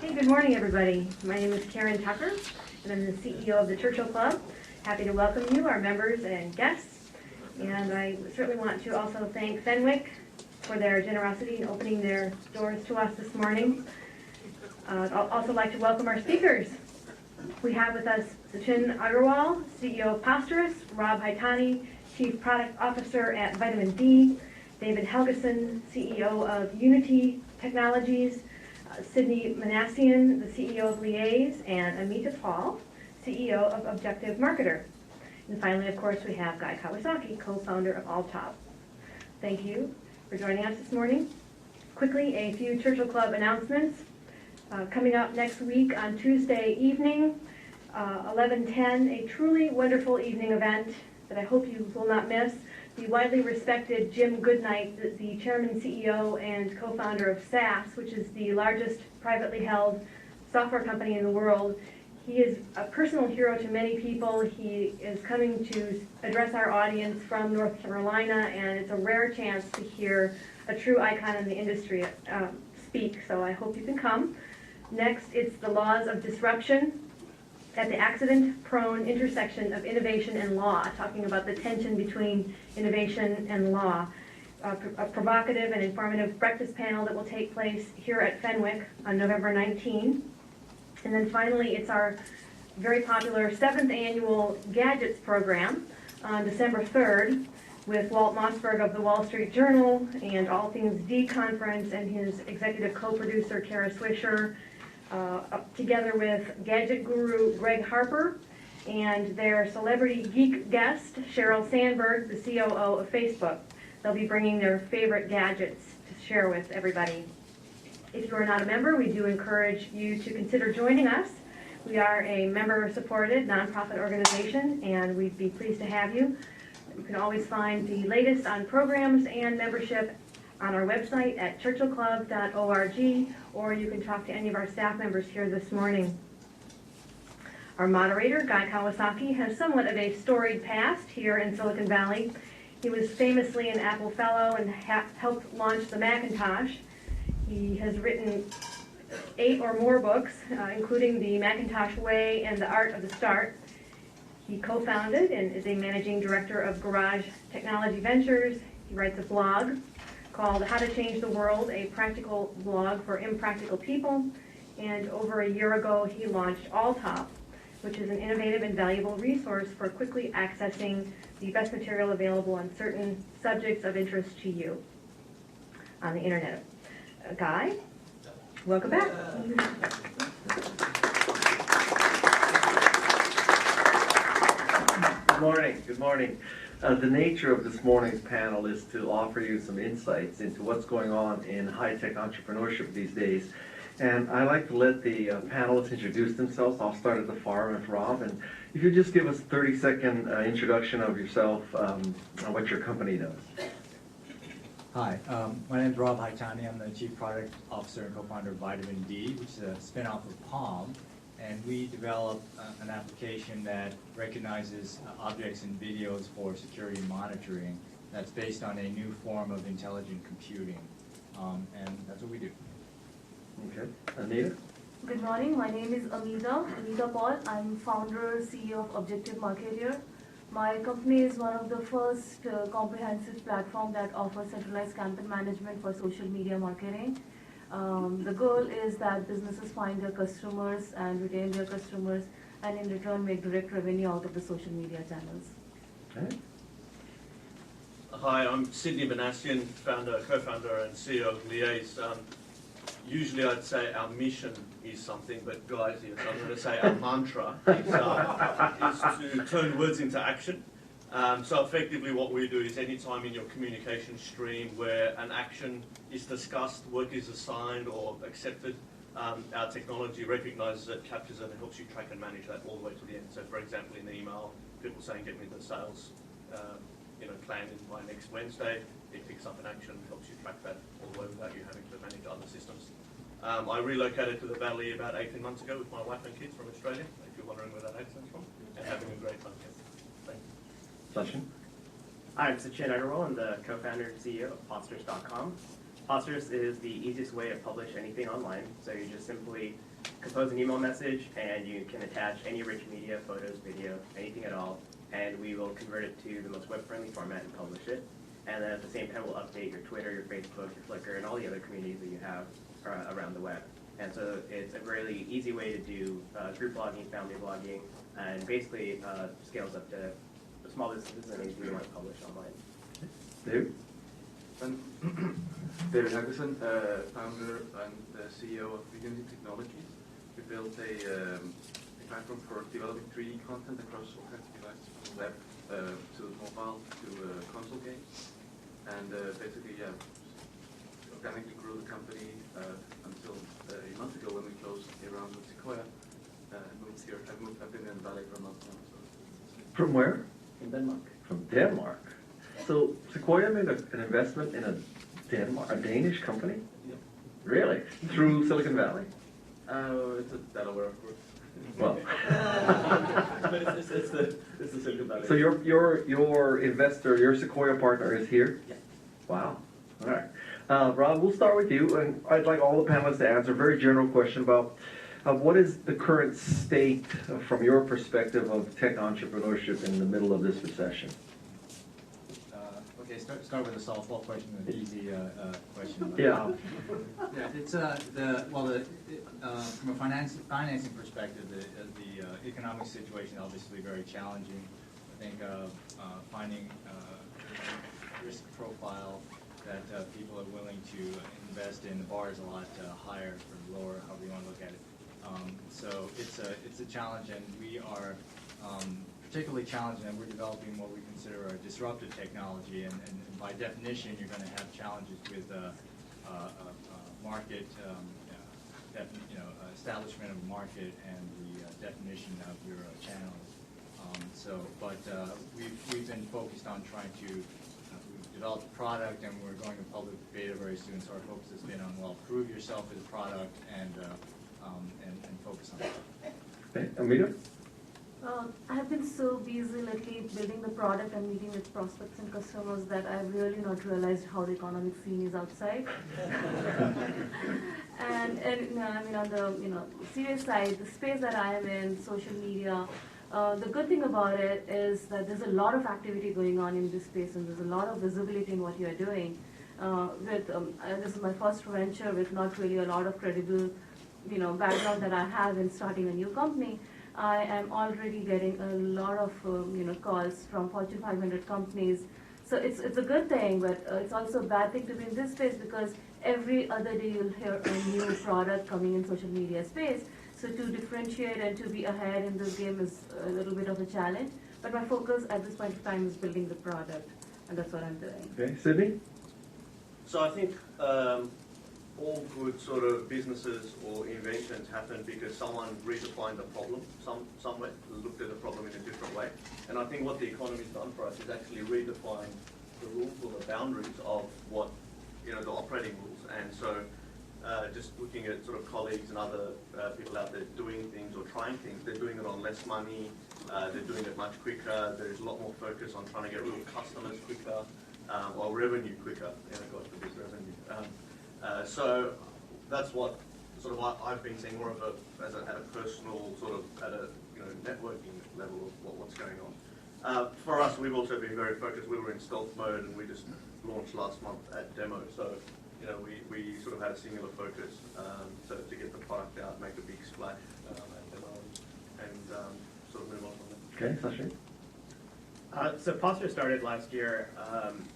Hey, good morning, everybody. My name is Karen Tucker, and I'm the CEO of the Churchill Club. Happy to welcome you, our members and guests. And I certainly want to also thank Fenwick for their generosity in opening their doors to us this morning. I'd also like to welcome our speakers. We have with us Sachin Agarwal, CEO of Posterous, Rob Haitani, Chief Product Officer at Vitamin D, David Helgason, CEO of Unity Technologies, Sidney Minassian, the CEO of Liaise, and Amita, CEO of Objective Marketer. And finally, of course, we have Guy Kawasaki, co-founder of Alltop. Thank you for joining us this morning. Quickly, a few Churchill Club announcements. Coming up next week on Tuesday evening, 11:10, a truly wonderful evening event that I hope you will not miss. The widely respected Jim Goodnight, the chairman, CEO, and co-founder of SAS, which is the largest privately held software company in the world. He is a personal hero to many people. He is coming to address our audience from North Carolina, and it's a rare chance to hear a true icon in the industry speak, so I hope you can come. Next, it's the laws of disruption at the accident-prone intersection of innovation and law, talking about the tension between innovation and law. A provocative and informative breakfast panel that will take place here at Fenwick on November 19. And then finally, it's our very popular 7th annual Gadgets program on December 3rd with Walt Mossberg of the Wall Street Journal and All Things D Conference and his executive co-producer, Kara Swisher, together with gadget guru Greg Harper and their celebrity geek guest, Sheryl Sandberg, the COO of Facebook. They'll be bringing their favorite gadgets to share with everybody. If you are not a member, we do encourage you to consider joining us. We are a member-supported nonprofit organization, and we'd be pleased to have you. You can always find the latest on programs and membership on our website at churchillclub.org, or you can talk to any of our staff members here this morning. Our moderator, Guy Kawasaki, has somewhat of a storied past here in Silicon Valley. He was famously an Apple Fellow and helped launch the Macintosh. He has written 8 or more books, including The Macintosh Way and The Art of the Start. He co-founded and is a managing director of Garage Technology Ventures. He writes a blog called How to Change the World, a practical blog for impractical people. And over a year ago, he launched Alltop, which is an innovative and valuable resource for quickly accessing the best material available on certain subjects of interest to you on the internet. Guy, welcome back. Good morning. Good morning. The nature of this morning's panel is to offer you some insights into what's going on in high-tech entrepreneurship these days. And I like to let the panelists introduce themselves. I'll start at the far with Rob. And if you just give us a 30-second introduction of yourself and what your company does. Hi, my name is Rob Haitani. I'm the Chief Product Officer and co-founder of Vitamin D, which is a spin-off of Palm. And we developed an application that recognizes objects and videos for security monitoring that's based on a new form of intelligent computing. And that's what we do. Okay. Anita? Good morning. My name is Amita Paul. I'm founder, CEO of Objective Marketer. My company is one of the first comprehensive platform that offers centralized campaign management for social media marketing. The goal is that businesses find their customers and retain their customers, and in return make direct revenue out of the social media channels. Okay. Hi, I'm Sidney Minassian, co-founder and CEO of Liaise. Usually I'd say our mission is something, but guys, yes, I'm going to say our mantra is to turn words into action. So effectively what we do is anytime in your communication stream where an action is discussed, work is assigned or accepted, our technology recognizes it, captures it, and helps you track and manage that all the way to the end. So for example, in the email, people saying get me the sales plan in by next Wednesday, it picks up an action, helps you track that all the way without you having to manage other systems. I relocated to the Valley about 18 months ago with my wife and kids from Australia, if you're wondering where that accent's from, and having a great time here. Thank you. Sachin? Hi, I'm Sachin Agarwal. I'm the co-founder and CEO of Posterous.com. Posterous is the easiest way to publish anything online. So you just simply compose an email message and you can attach any rich media, photos, video, anything at all, and we will convert it to the most web-friendly format and publish it. And then at the same time, we'll update your Twitter, your Facebook, your Flickr, and all the other communities that you have around the web. And so it's a really easy way to do group blogging, family blogging, and basically scales up to small businesses and anything you want to publish online. Dave? David Helgason, founder and the CEO of Unity Technologies. We built a platform for developing 3D content across all kinds of devices, from web to mobile to console games. And basically, organically grew the company until a month ago when we closed a round with Sequoia. Moved here. I've been in the Valley for a month now. So. From where? In Denmark. From Denmark. So Sequoia made an investment in a Danish company? Yeah. Really? Through Silicon Valley? It's a Delaware, of course. Well. But it's the Silicon Valley. So your investor, your Sequoia partner is here? Yeah. Wow. All right. Rob, we'll start with you, and I'd like all the panelists to answer a very general question about what is the current state, from your perspective, of tech entrepreneurship in the middle of this recession? Okay, start with a softball question, an easy question. Yeah. Yeah, it's from a financing perspective, the economic situation is obviously very challenging. I think finding a risk profile that people are willing to invest in, the bar is a lot higher or lower, however you want to look at it. So it's a challenge, and we are particularly challenging, and we're developing what we consider a disruptive technology, and by definition, you're going to have challenges with market, establishment of a market and the definition of your channels. We've been focused on trying to develop a product, and we're going to public beta very soon. So our focus has been on prove yourself as a product and focus on that. Okay, Amita? I have been so busy lately building the product and meeting with prospects and customers that I've really not realized how the economic scene is outside. and I mean, on the serious side, the space that I am in, social media, the good thing about it is that there's a lot of activity going on in this space, and there's a lot of visibility in what you are doing. This is my first venture with not really a lot of credible background that I have in starting a new company. I am already getting a lot of calls from Fortune 500 companies. So it's a good thing, but it's also a bad thing to be in this space because every other day you'll hear a new product coming in social media space. So to differentiate and to be ahead in this game is a little bit of a challenge. But my focus at this point in time is building the product, and that's what I'm doing. Okay, Sidney? So I think all good sort of businesses or inventions happen because someone redefined a problem somewhere, looked at the problem in a different way. And I think what the economy's done for us is actually redefine the rules or the boundaries of what, the operating rules. And so just looking at sort of colleagues and other people out there doing things or trying things, they're doing it on less money, they're doing it much quicker, there's a lot more focus on trying to get real customers quicker, or revenue quicker, God forbid revenue. So that's what sort of I've been seeing more of at a personal sort of at a networking level of what's going on. For us, we've also been very focused. We were in stealth mode, and we just launched last month at demo. So we sort of had a singular focus to get the product out, make a big splash at demo, and sort of move on from there. Okay, Sachin? So Posterous started last year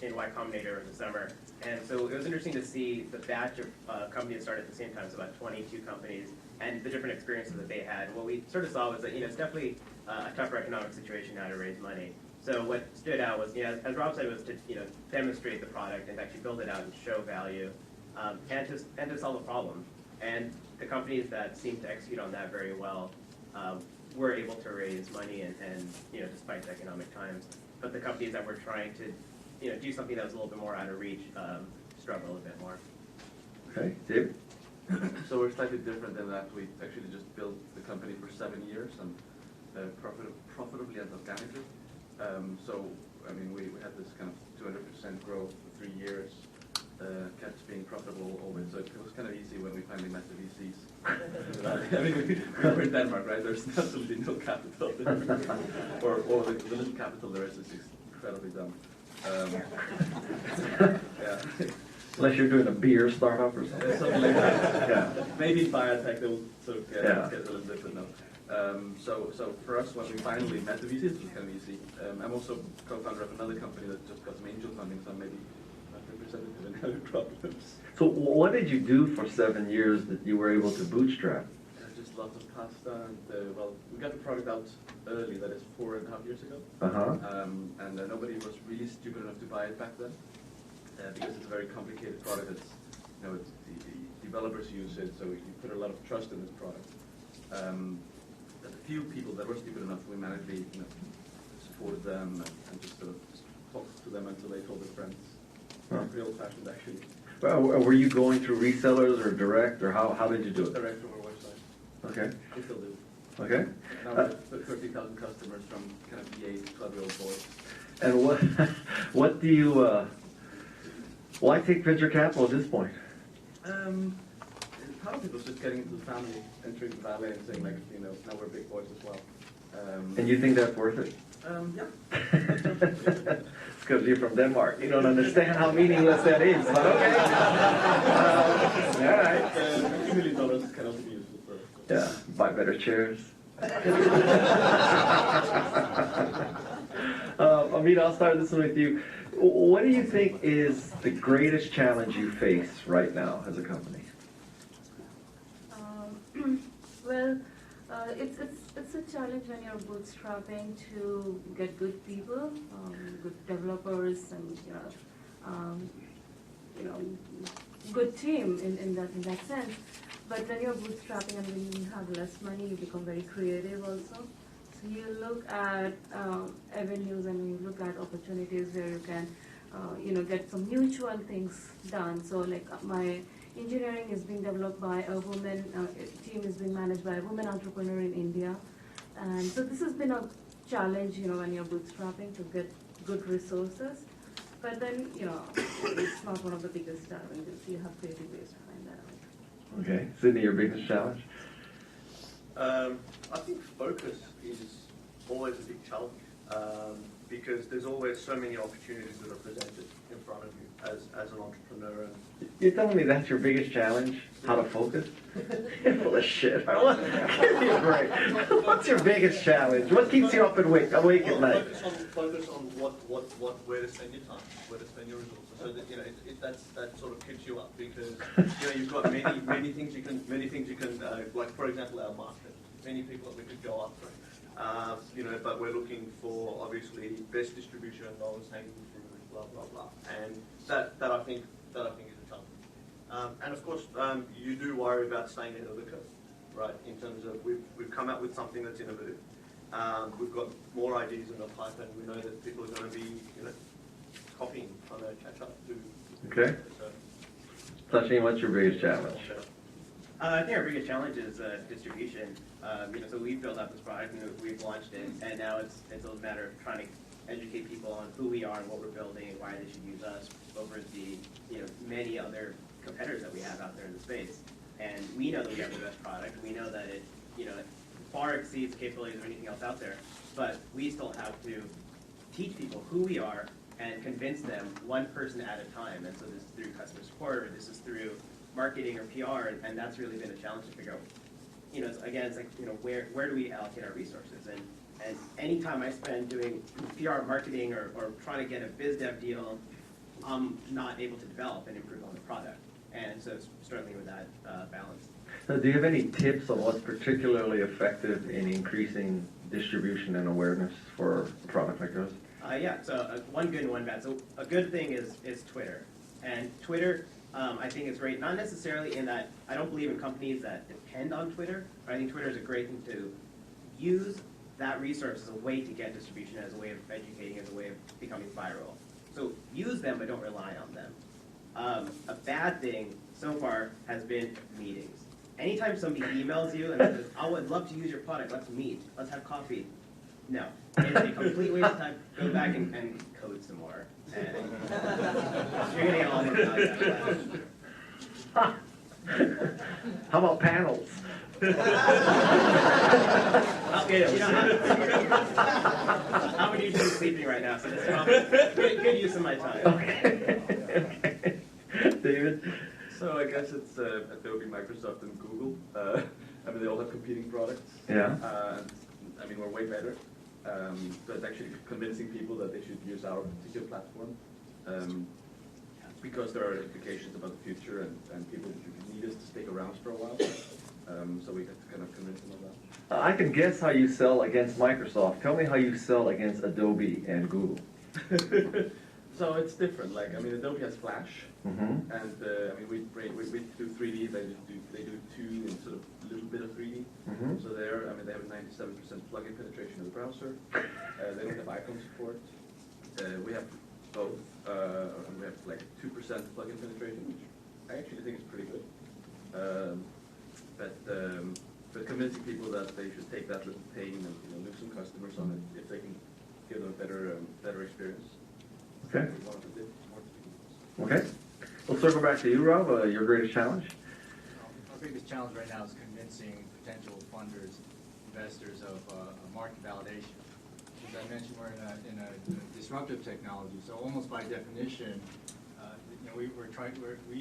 in Y Combinator in the summer, and so it was interesting to see the batch of companies that started at the same time, so about 22 companies, and the different experiences that they had. What we sort of saw was that it's definitely a tougher economic situation now to raise money. So what stood out was, as Rob said, was to demonstrate the product and actually build it out and show value, and to solve a problem. And the companies that seemed to execute on that very well were able to raise money and despite the economic times. But the companies that were trying to do something that was a little bit more out of reach struggle a bit more. Okay, Dave? So we're slightly different in that we actually just built the company for 7 years and profitably and organically. So I mean we had this kind of 200% growth for 3 years. kept being profitable always. So it was kind of easy when we finally met the VCs. I mean, we were in Denmark, right? There's absolutely no capital. or the little capital there is incredibly dumb. Yeah. Unless you're doing a beer startup or something. Something like that. Yeah. Maybe in biotech they will sort of get Yeah. a little different now. So for us, when we finally met the VCs, it was kind of easy. I'm also co-founder of another company that just got some angel funding, so I'm maybe not representative in other problems. So what did you do for 7 years that you were able to bootstrap? Just lots of pasta, and well, we got the product out early, that is 4.5 years ago. Uh-huh. And nobody was really stupid enough to buy it back then, because it's a very complicated product. It's, the developers use it, so you put a lot of trust in this product. But a few people that were stupid enough, we managed to supported them and just sort of talked to them until they told their friends. Pretty old-fashioned, actually. Well, were you going through resellers or direct, or how did you do it? Direct from our website. Okay. We still do. Okay. Now we have 30,000 customers from kind of the 8 to 12-year-old boys. And what do you, why take venture capital at this point? Part of it was just getting into the family, entering the valley and saying, like, now we're big boys as well. And you think that's worth it? Yeah. It's because you're from Denmark. You don't understand how meaningless that is. But okay. All right. $2 million can also be useful for. Yeah. Buy better chairs. Amita, I'll start this one with you. What do you think is the greatest challenge you face right now as a company? Well, it's a challenge when you're bootstrapping to get good people, good developers, and good team in that sense. But when you're bootstrapping and when you have less money, you become very creative also. So you look at avenues and you look at opportunities where you can, get some mutual things done. So like my engineering is being developed by a woman, team is being managed by a woman entrepreneur in India. And so this has been a challenge, when you're bootstrapping to get good resources. But then, it's not one of the biggest challenges. You have creative ways to find that out. Okay. Sidney, your biggest challenge? I think focus is always a big challenge because there's always so many opportunities that are presented in front of you as an entrepreneur. You're telling me that's your biggest challenge? How to focus? You're full of shit. Give me a break. What's your biggest challenge? What keeps you up and awake at night? Focus on where to spend your time, where to spend your resources, so that that sort of keeps you up because you've got many things you can like for example our market, many people that we could go after. But we're looking for obviously best distribution, lowest hanging fruit, blah blah blah, and that I think is a challenge. And of course, you do worry about staying ahead of the curve, right? In terms of we've come out with something that's innovative. We've got more ideas in the pipe, and we know that people are going to be, copying, trying to catch up to. Okay. Sachin, what's your biggest challenge? I think our biggest challenge is distribution. So we've built out this product and we've launched it, and now it's a matter of trying to educate people on who we are and what we're building and why they should use us over the many other competitors that we have out there in the space. And we know that we have the best product. We know that it far exceeds capabilities of anything else out there. But we still have to teach people who we are and convince them one person at a time. And so this is through customer support, or this is through marketing or PR, and that's really been a challenge to figure out. It's like where do we allocate our resources? And any time I spend doing PR marketing or trying to get a biz dev deal, I'm not able to develop and improve on the product. And so it's struggling with that balance. So do you have any tips on what's particularly effective in increasing distribution and awareness for a product like yours? So one good and one bad. So a good thing is Twitter. And Twitter, I think is great, not necessarily in that I don't believe in companies that depend on Twitter, but I think Twitter is a great thing to use that resource as a way to get distribution, as a way of educating, as a way of becoming viral. So use them, but don't rely on them. A bad thing so far has been meetings. Anytime somebody emails you and says, I would love to use your product, let's meet, let's have coffee, No, it's a complete waste of time. Go back and code some more. And you're gonna get a lot more value out of that. How about panels? Okay, you know, I'm usually sleeping right now, so this is probably good use of my time. Okay. David? So I guess it's Adobe, Microsoft, and Google. I mean, they all have competing products. Yeah. I mean, we're way better. But actually convincing people that they should use our particular platform because there are implications about the future and people need us to stick around for a while. So we have to kind of convince them of that. I can guess how you sell against Microsoft. Tell me how you sell against Adobe and Google. So it's different. Like, I mean, Adobe has Flash, Mm-hmm. and I mean, we do 3D. They do 2 and sort of a little bit of 3D. Mm-hmm. So there, I mean, they have a 97% plugin penetration of the browser. They don't have icon support. We have both, and we have like 2% plugin penetration, which I actually think is pretty good. But convincing people that they should take that little pain and lose some customers on it if they can give them a better experience. Okay. One of the more Okay. We'll circle back to you, Rob. Your greatest challenge? Our biggest challenge right now is convincing potential funders, investors of market validation. As I mentioned, we're in a disruptive technology, so almost by definition, we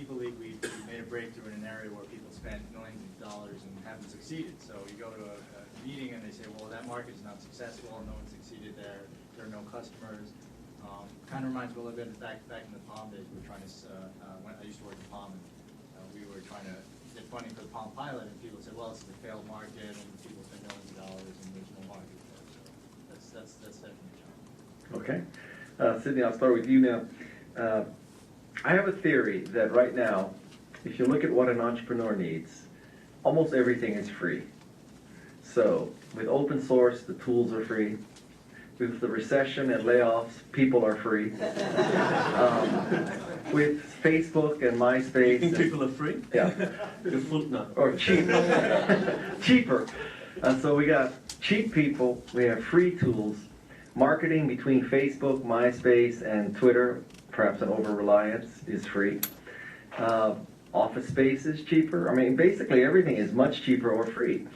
believe we've made a breakthrough in an area where people spent millions of dollars and haven't succeeded. So you go to a meeting and they say, well, that market is not successful, no one succeeded there, there are no customers. Kind of reminds me a little bit of back in the Palm days. We were trying to, when I used to work in Palm, and we were trying to get funding for the Palm pilot, and people said, well, it's a failed market, and people spend millions of dollars, and there's no market there. So that's definitely a challenge. Okay. Sidney, I'll start with you now. I have a theory that right now, if you look at what an entrepreneur needs, almost everything is free. So with open source, the tools are free. With the recession and layoffs, people are free. With Facebook and MySpace. You think people are free? Yeah. You're full, no. Or cheap. Cheaper. So we got cheap people, we have free tools, marketing between Facebook, MySpace, and Twitter, perhaps an over-reliance, is free. Office space is cheaper. I mean, basically everything is much cheaper or free.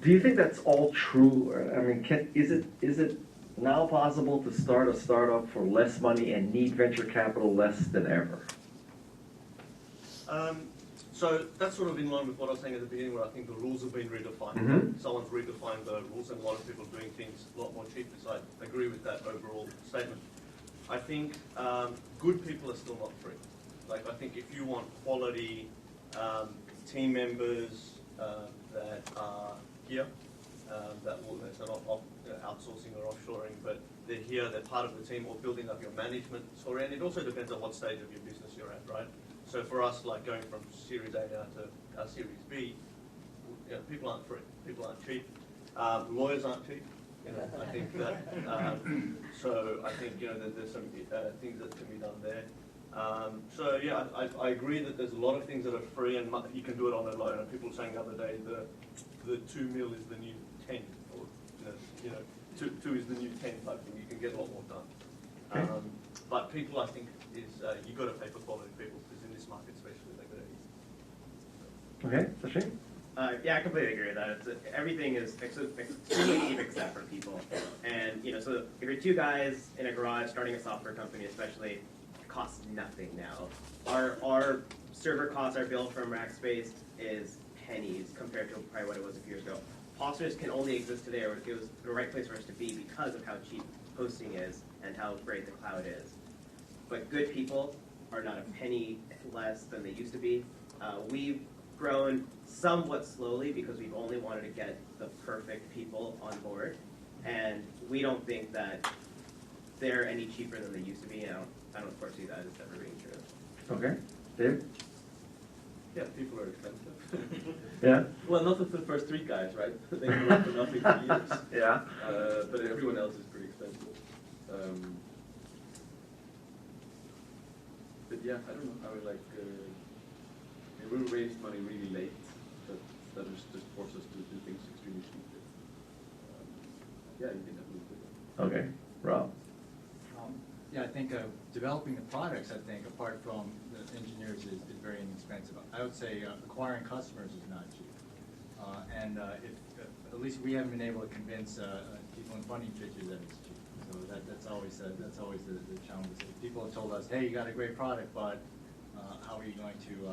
Do you think that's all true? I mean, is it now possible to start a startup for less money and need venture capital less than ever? So that's sort of in line with what I was saying at the beginning, where I think the rules have been redefined. Mm-hmm. Someone's redefined the rules, and a lot of people are doing things a lot more cheaply. So I agree with that overall statement. I think good people are still not free. Like, I think if you want quality team members that are here, that will, so not outsourcing or offshoring, but they're here, they're part of the team, or building up your management story. And it also depends on what stage of your business you're at, right? So for us, like going from Series A now to Series B, people aren't free, people aren't cheap, lawyers aren't cheap. I think that. So I think that there's some things that can be done there. So yeah, I agree that there's a lot of things that are free and you can do it on a loan. And people were saying the other day the 2 mil is the new 10, or 2 is the new 10 type thing. You can get a lot more done. Okay. But people, I think, is you got to pay for quality people, because in this market especially, they're good at it. Okay, Sachin? Yeah, I completely agree with that. Everything is extremely cheap except for people. And so if you're 2 guys in a garage starting a software company, especially, it costs nothing now. Our server costs, our bill from Rackspace is pennies compared to probably what it was a few years ago. Posterous can only exist today, or it was the right place for us to be because of how cheap hosting is and how great the cloud is. But good people are not a penny less than they used to be. We've grown somewhat slowly because we've only wanted to get the perfect people on board, and we don't think that they're any cheaper than they used to be. I don't foresee that as ever being true. Okay. Dave? Yeah, people are expensive. Yeah? Well, not the first 3 guys, right? They can work for nothing for years. Yeah. But everyone else is pretty expensive. But yeah, I don't know. I would like. We raised money really late, but that just forced us to do things extremely cheaply. yeah, you can definitely do that. Okay, Rob? Yeah, I think developing the products, I think, apart from the engineers, is very inexpensive. I would say acquiring customers is not cheap. And if at least we haven't been able to convince people in funding pitches that it's cheap. So that's always the challenge. If people have told us, hey, you got a great product, but how are you going to,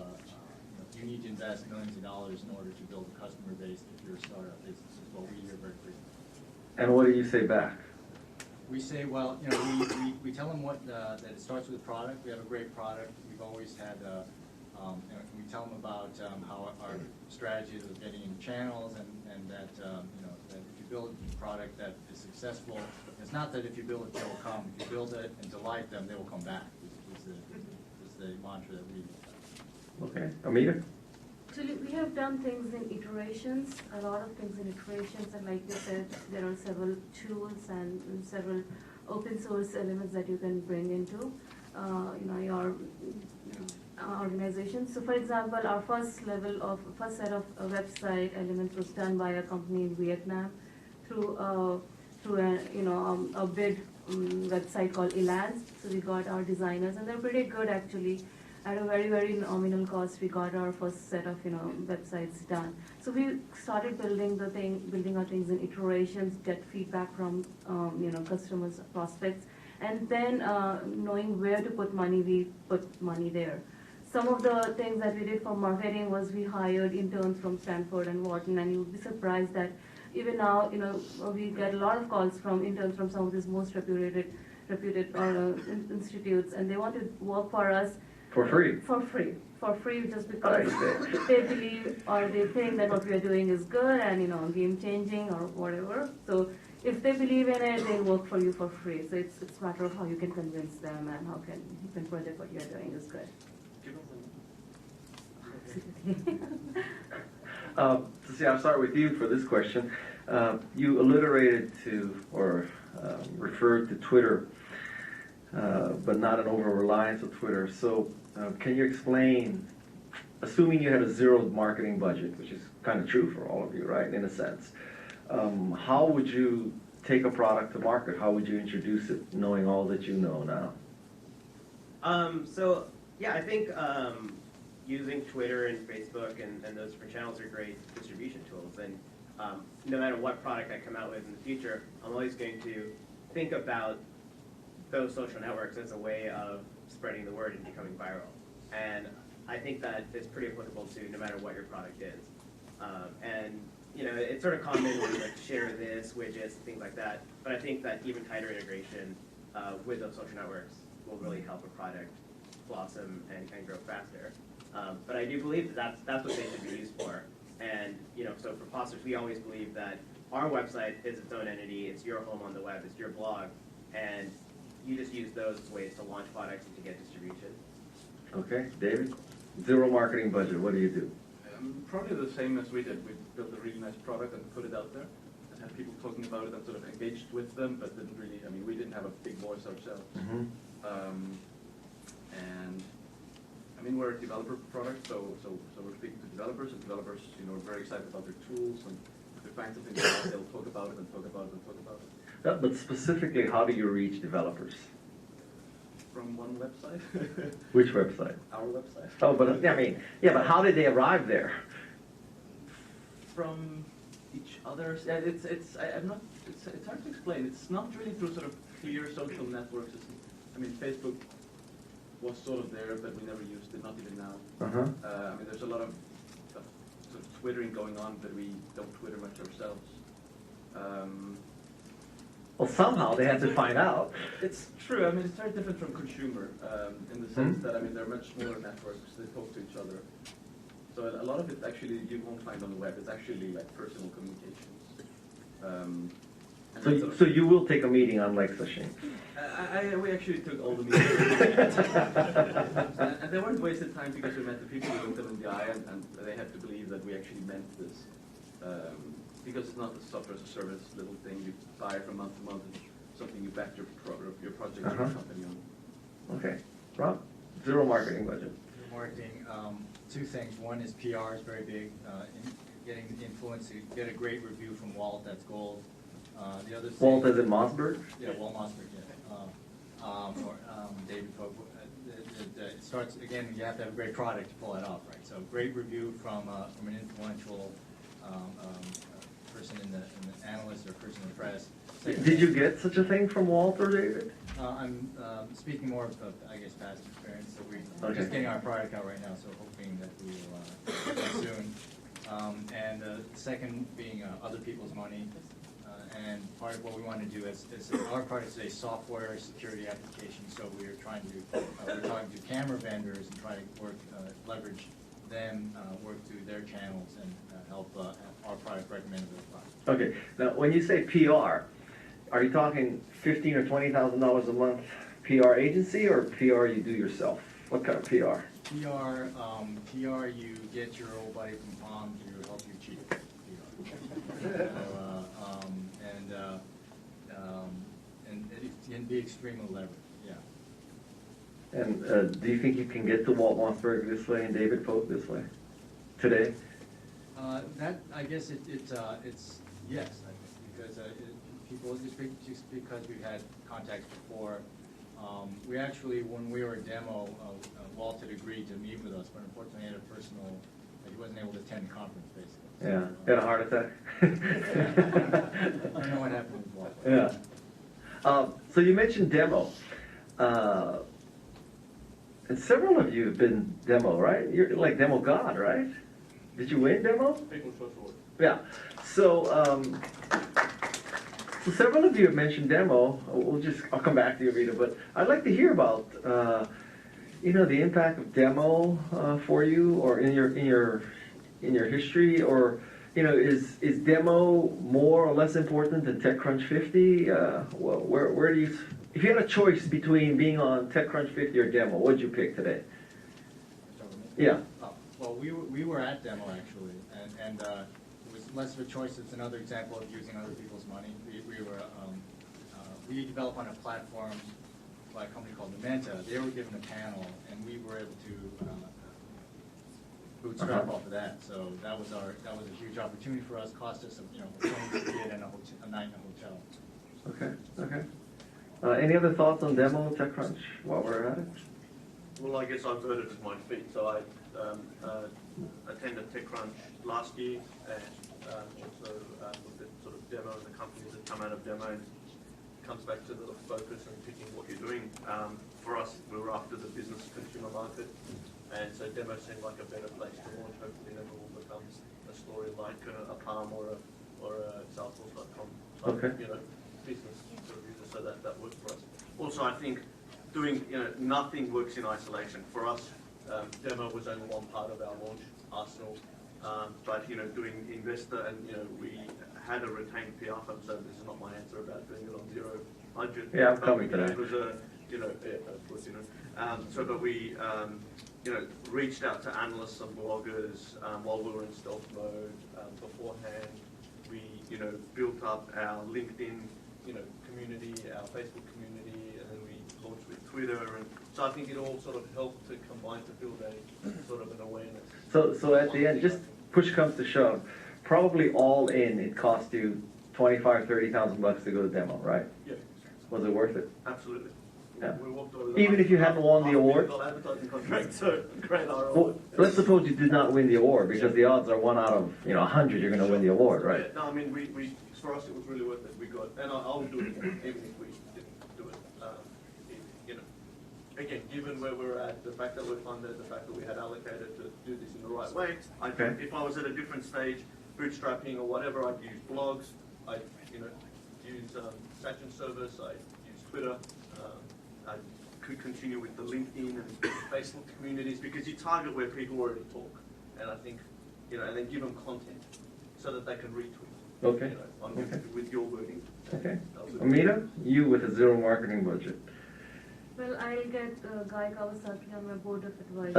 you need to invest millions of dollars in order to build a customer base if you're a startup, is what we hear very frequently. And what do you say back? We say, well, we tell them that it starts with a product. We have a great product. We've always had, and we tell them about how our strategies of getting in channels, and that, that if you build a product that is successful, it's not that if you build it, they will come. If you build it and delight them, they will come back, is the mantra that we use. Okay, Amita? Actually, we have done things in iterations, a lot of things in iterations, and like you said, there are several tools and several open source elements that you can bring into your organization. So for example, our first set of website elements was done by a company in Vietnam through a big website called Liaise. So we got our designers, and they're pretty good actually. At a very, very nominal cost, we got our first set of websites done. So we started building our things in iterations, get feedback from customers, prospects, and then knowing where to put money, we put money there. Some of the things that we did for marketing was we hired interns from Stanford and Wharton, and you'd be surprised that even now, we get a lot of calls from interns from some of these most reputed institutes, and they want to work for us. For free? For free, just because they believe or they think that what we are doing is good and game changing or whatever. So if they believe in it, they'll work for you for free. So it's a matter of how you can convince them and how you can project what you're doing is good. See, I'll start with you for this question. You alliterated to or referred to Twitter, but not an over-reliance on Twitter. So can you explain, assuming you had a zero marketing budget, which is kind of true for all of you, right, in a sense, how would you take a product to market? How would you introduce it, knowing all that you know now? So, yeah, I think using Twitter and Facebook and those different channels are great distribution tools. And no matter what product I come out with in the future, I'm always going to think about those social networks as a way of spreading the word and becoming viral. And I think that is pretty applicable to no matter what your product is. And it's sort of common when like share this, widgets, things like that. But I think that even tighter integration with those social networks will really help a product blossom and grow faster. But I do believe that that's what they should be used for. And so for Posterous, we always believe that our website is its own entity. It's your home on the web. It's your blog, and you just use those as ways to launch products and to get distribution. Okay, David? Zero marketing budget, what do you do? Probably the same as we did. We built a really nice product and put it out there and had people talking about it and sort of engaged with them, but didn't really, we didn't have a big voice ourselves. Mm-hmm. And we're a developer product, so we're speaking to developers, and developers, are very excited about their tools, and if they find something out, they'll talk about it and talk about it and talk about it. But specifically, how do you reach developers? From one website. Which website? Our website. Oh, but but how did they arrive there? From each other. Yeah, it's hard to explain. It's not really through sort of clear social networks. Facebook was sort of there, but we never used it, not even now. Uh-huh. There's a lot of sort of twittering going on, but we don't Twitter much ourselves. Well, somehow they had to find out. It's true. It's very different from consumer in the sense that they're much smaller networks. They talk to each other. So a lot of it actually you won't find on the web. It's actually like personal communications. So you will take a meeting unlike Sachin. We actually took all the meetings. And they weren't wasted time because we met the people, we looked them in the eye, and they had to believe that we actually meant this. Because it's not a software as a service little thing you buy from month to month. It's something you back your project or your company on. Okay. Rob? Zero marketing budget. Marketing, two things. One is PR is very big. Getting influence, you get a great review from Walt, that's gold. The other thing, Walt as in Mossberg? yeah, Walt Mossberg, yeah. Or David Pope. It starts, again, you have to have a great product to pull that off, right? So great review from an influential person in the analyst or person in the press. Did you get such a thing from Walt or David? I'm speaking more of, I guess, past experience. So we're Okay. just getting our product out right now, so hoping that we will get soon. And second being other people's money. And part of what we want to do is our product is a software security application. So we're trying to we're talking to camera vendors and try to work leverage them, work through their channels and help our product recommend their product. Okay, now when you say PR, are you talking $15,000 or $20,000 a month PR agency or PR you do yourself? What kind of PR? PR, you get your old buddy from Palm to help you cheat. PR. And it can be extremely leveraged. Yeah. And do you think you can get to Walt Mossberg this way and David Pope this way today? That I guess it's yes, I think, because people just because we've had contacts before. We actually, when we were at demo, Walt had agreed to meet with us, but unfortunately he had a personal, he wasn't able to attend the conference basically. So, Yeah, had a heart attack. I don't know what happened with Walt. Yeah. So you mentioned demo. And several of you have been demo, right? You're like demo god, right? Did you win demo? People's Choice Award. Yeah. So, so several of you have mentioned demo. I'll come back to you, Amita, but I'd like to hear about, the impact of demo for you, or in your history, or is demo more or less important than TechCrunch 50? Well, where do you? If you had a choice between being on TechCrunch 50 or demo, what'd you pick today? Yeah. Well, we were at demo actually, and it was less of a choice. It's another example of using other people's money. We developed on a platform by a company called Amita. They were given a panel, and we were able to bootstrap off of that. So that was a huge opportunity for us. Cost us a kid and a night in a hotel. Okay. Any other thoughts on demo TechCrunch while we're at it? Well, I guess I've heard it at my feet. So I attended TechCrunch last year and also looked at sort of demo and the companies that come out of demo. And it comes back to the focus and picking what you're doing. For us, we were after the business consumer market, and so demo seemed like a better place to launch. Hopefully, never will become a story like a Palm or a Salesforce.com. Okay. Business sort of user, so that worked for us. Also, I think doing nothing works in isolation. For us, demo was only one part of our launch arsenal, but doing investor and we had a retained PR firm. So this is not my answer about doing it on zero budget. Yeah, I'm coming to that. It was of course so but we reached out to analysts and bloggers while we were in stealth mode beforehand. We built up our LinkedIn community, our Facebook community, and then we launched with Twitter, and so I think it all sort of helped to combine to build a sort of an awareness. So at the end, just push comes to shove, probably all in, it cost you $25,000-$30,000 to go to demo, right? Yeah. Was it worth it? Absolutely. Yeah. We walked over Even if you hadn't won the award? Advertising contract, so great ROI. Well, let's suppose you did not win the award, because the odds are 1 out of 100 you're going to win the award, right? Yeah, no, I mean, we for us it was really worth it. We got, and I'll do it again, even if we didn't do it. Again, given where we're at, the fact that we're funded, the fact that we had allocated to do this in the right way, I think if I was at a different stage, bootstrapping or whatever, I'd use blogs, I'd use Sachin service, I'd use Twitter, I could continue with the LinkedIn and Facebook communities, because you target where people already talk, and I think and then give them content so that they can retweet. Okay. With your wording. Okay. Amita, you with a zero marketing budget. Well, I'll get Guy Kawasaki on my board of advisors.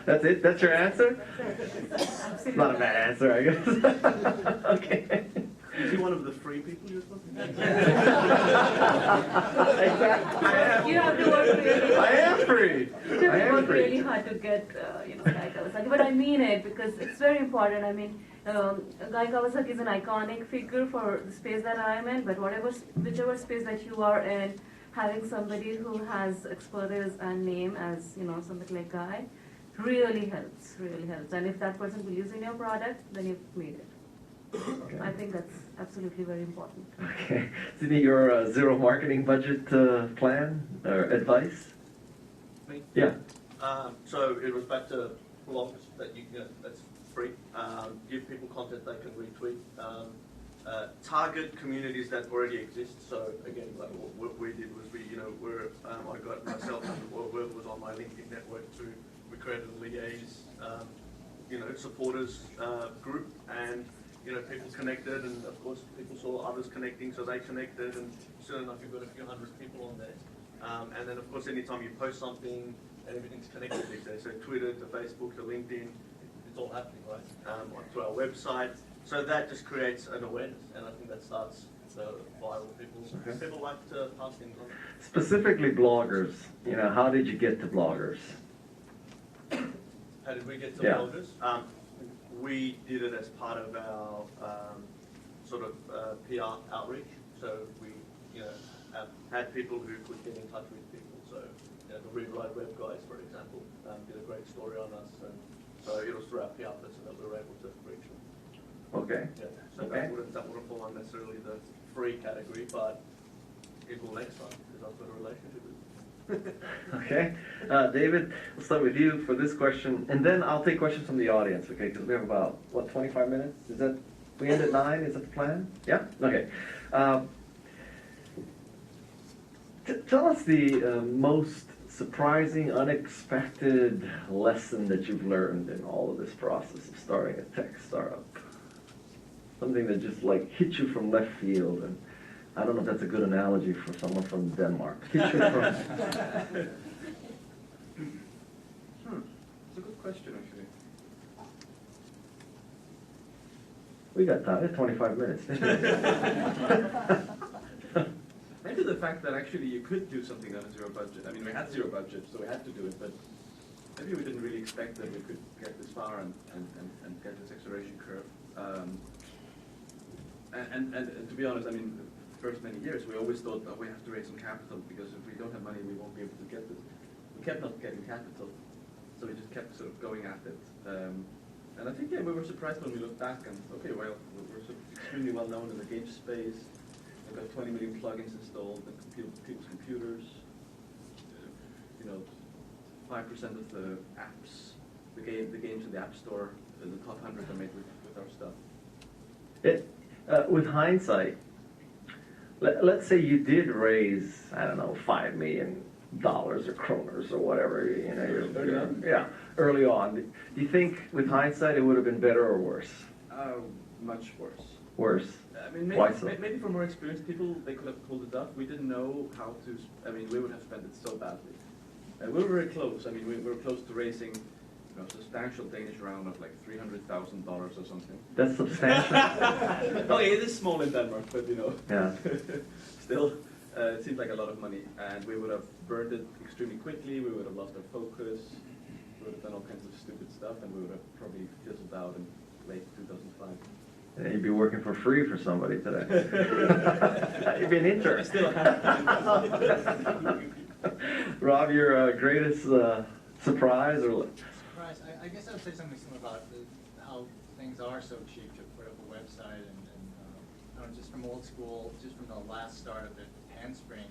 That's it? That's your answer? Absolutely. Not a bad answer, I guess. Okay. Is he one of the free people you're talking about? Exactly. You have to work really hard. I am? free. It took I am work free. really hard to get, Guy Kawasaki, but I mean it because it's very important. I mean, Guy Kawasaki is an iconic figure for the space that I'm in, but whichever space that you are in, having somebody who has expertise and name as, somebody like Guy, really helps, And if that person believes in your product, then you've made it. I think that's absolutely very important. Okay. Sidney, your zero marketing budget plan or advice? Me? Yeah. So it was back to blogs that's free. Give people content they can retweet. Target communities that already exist. So again, like what we did was I got myself and whoever was on my LinkedIn network we created a Liaise, supporters group, and people connected, and of course people saw others connecting, so they connected, and soon enough you've got a few hundred people on there. And then of course anytime you post something, everything's connected these days. So Twitter to Facebook to LinkedIn, it's all happening, right? To our website. So that just creates an awareness, and I think that starts the viral people. Okay. People like to pass things on. Specifically bloggers, how did you get to bloggers? How did we get to Yeah. bloggers? We did it as part of our PR outreach. So we, had people who could get in touch with people. So the Rewrite Web guys, for example, did a great story on us, and so it was through our PR person that we were able to reach them. Okay. Yeah. So Okay. that wouldn't fall on necessarily the free category, but it will next time because I've got a relationship with them. Okay. David, we'll start with you for this question, and then I'll take questions from the audience, okay? Because we have about, 25 minutes? We end at 9? Is that the plan? Yeah? Okay. Tell us the most surprising, unexpected lesson that you've learned in all of this process of starting a tech startup. Something that just hit you from left field, and I don't know if that's a good analogy for someone from Denmark. Hit you from... It's a good question, actually. We got time. It's 25 minutes. Maybe the fact that actually you could do something on a zero budget. I mean, we had zero budget, so we had to do it, but maybe we didn't really expect that we could get this far and get this acceleration curve. And to be honest, I mean, the first many years, we always thought that we have to raise some capital, because if we don't have money, we won't be able to get this. We kept not getting capital, so we just kept sort of going at it. And I think, we were surprised when we looked back and, okay, well, we're sort of extremely well known in the game space. We've got 20 million plugins installed in people's computers. 5% of the apps, the games in the App Store, the top 100 are made with our stuff. With hindsight, let's say you did raise, I don't know, $5 million or kroners or whatever, early on. Do you think with hindsight it would have been better or worse? Much worse. Worse. I mean, Why so? maybe for more experienced people, they could have pulled it off. We didn't know how to. I mean, we would have spent it so badly. We were very close. I mean, we were close to raising a substantial Danish round of like $300,000 or something. That's substantial. Oh, it is small in Denmark, but Yeah. still, it seemed like a lot of money, and we would have burned it extremely quickly. We would have lost our focus. We would have done all kinds of stupid stuff, and we would have probably fizzled out in late 2005. Yeah, you'd be working for free for somebody today. You'd be an intern. Still have. Rob, your greatest surprise or? Surprise. I guess I would say something similar about how things are so cheap to put up a website and just from old school, just from the last start of the Handspring,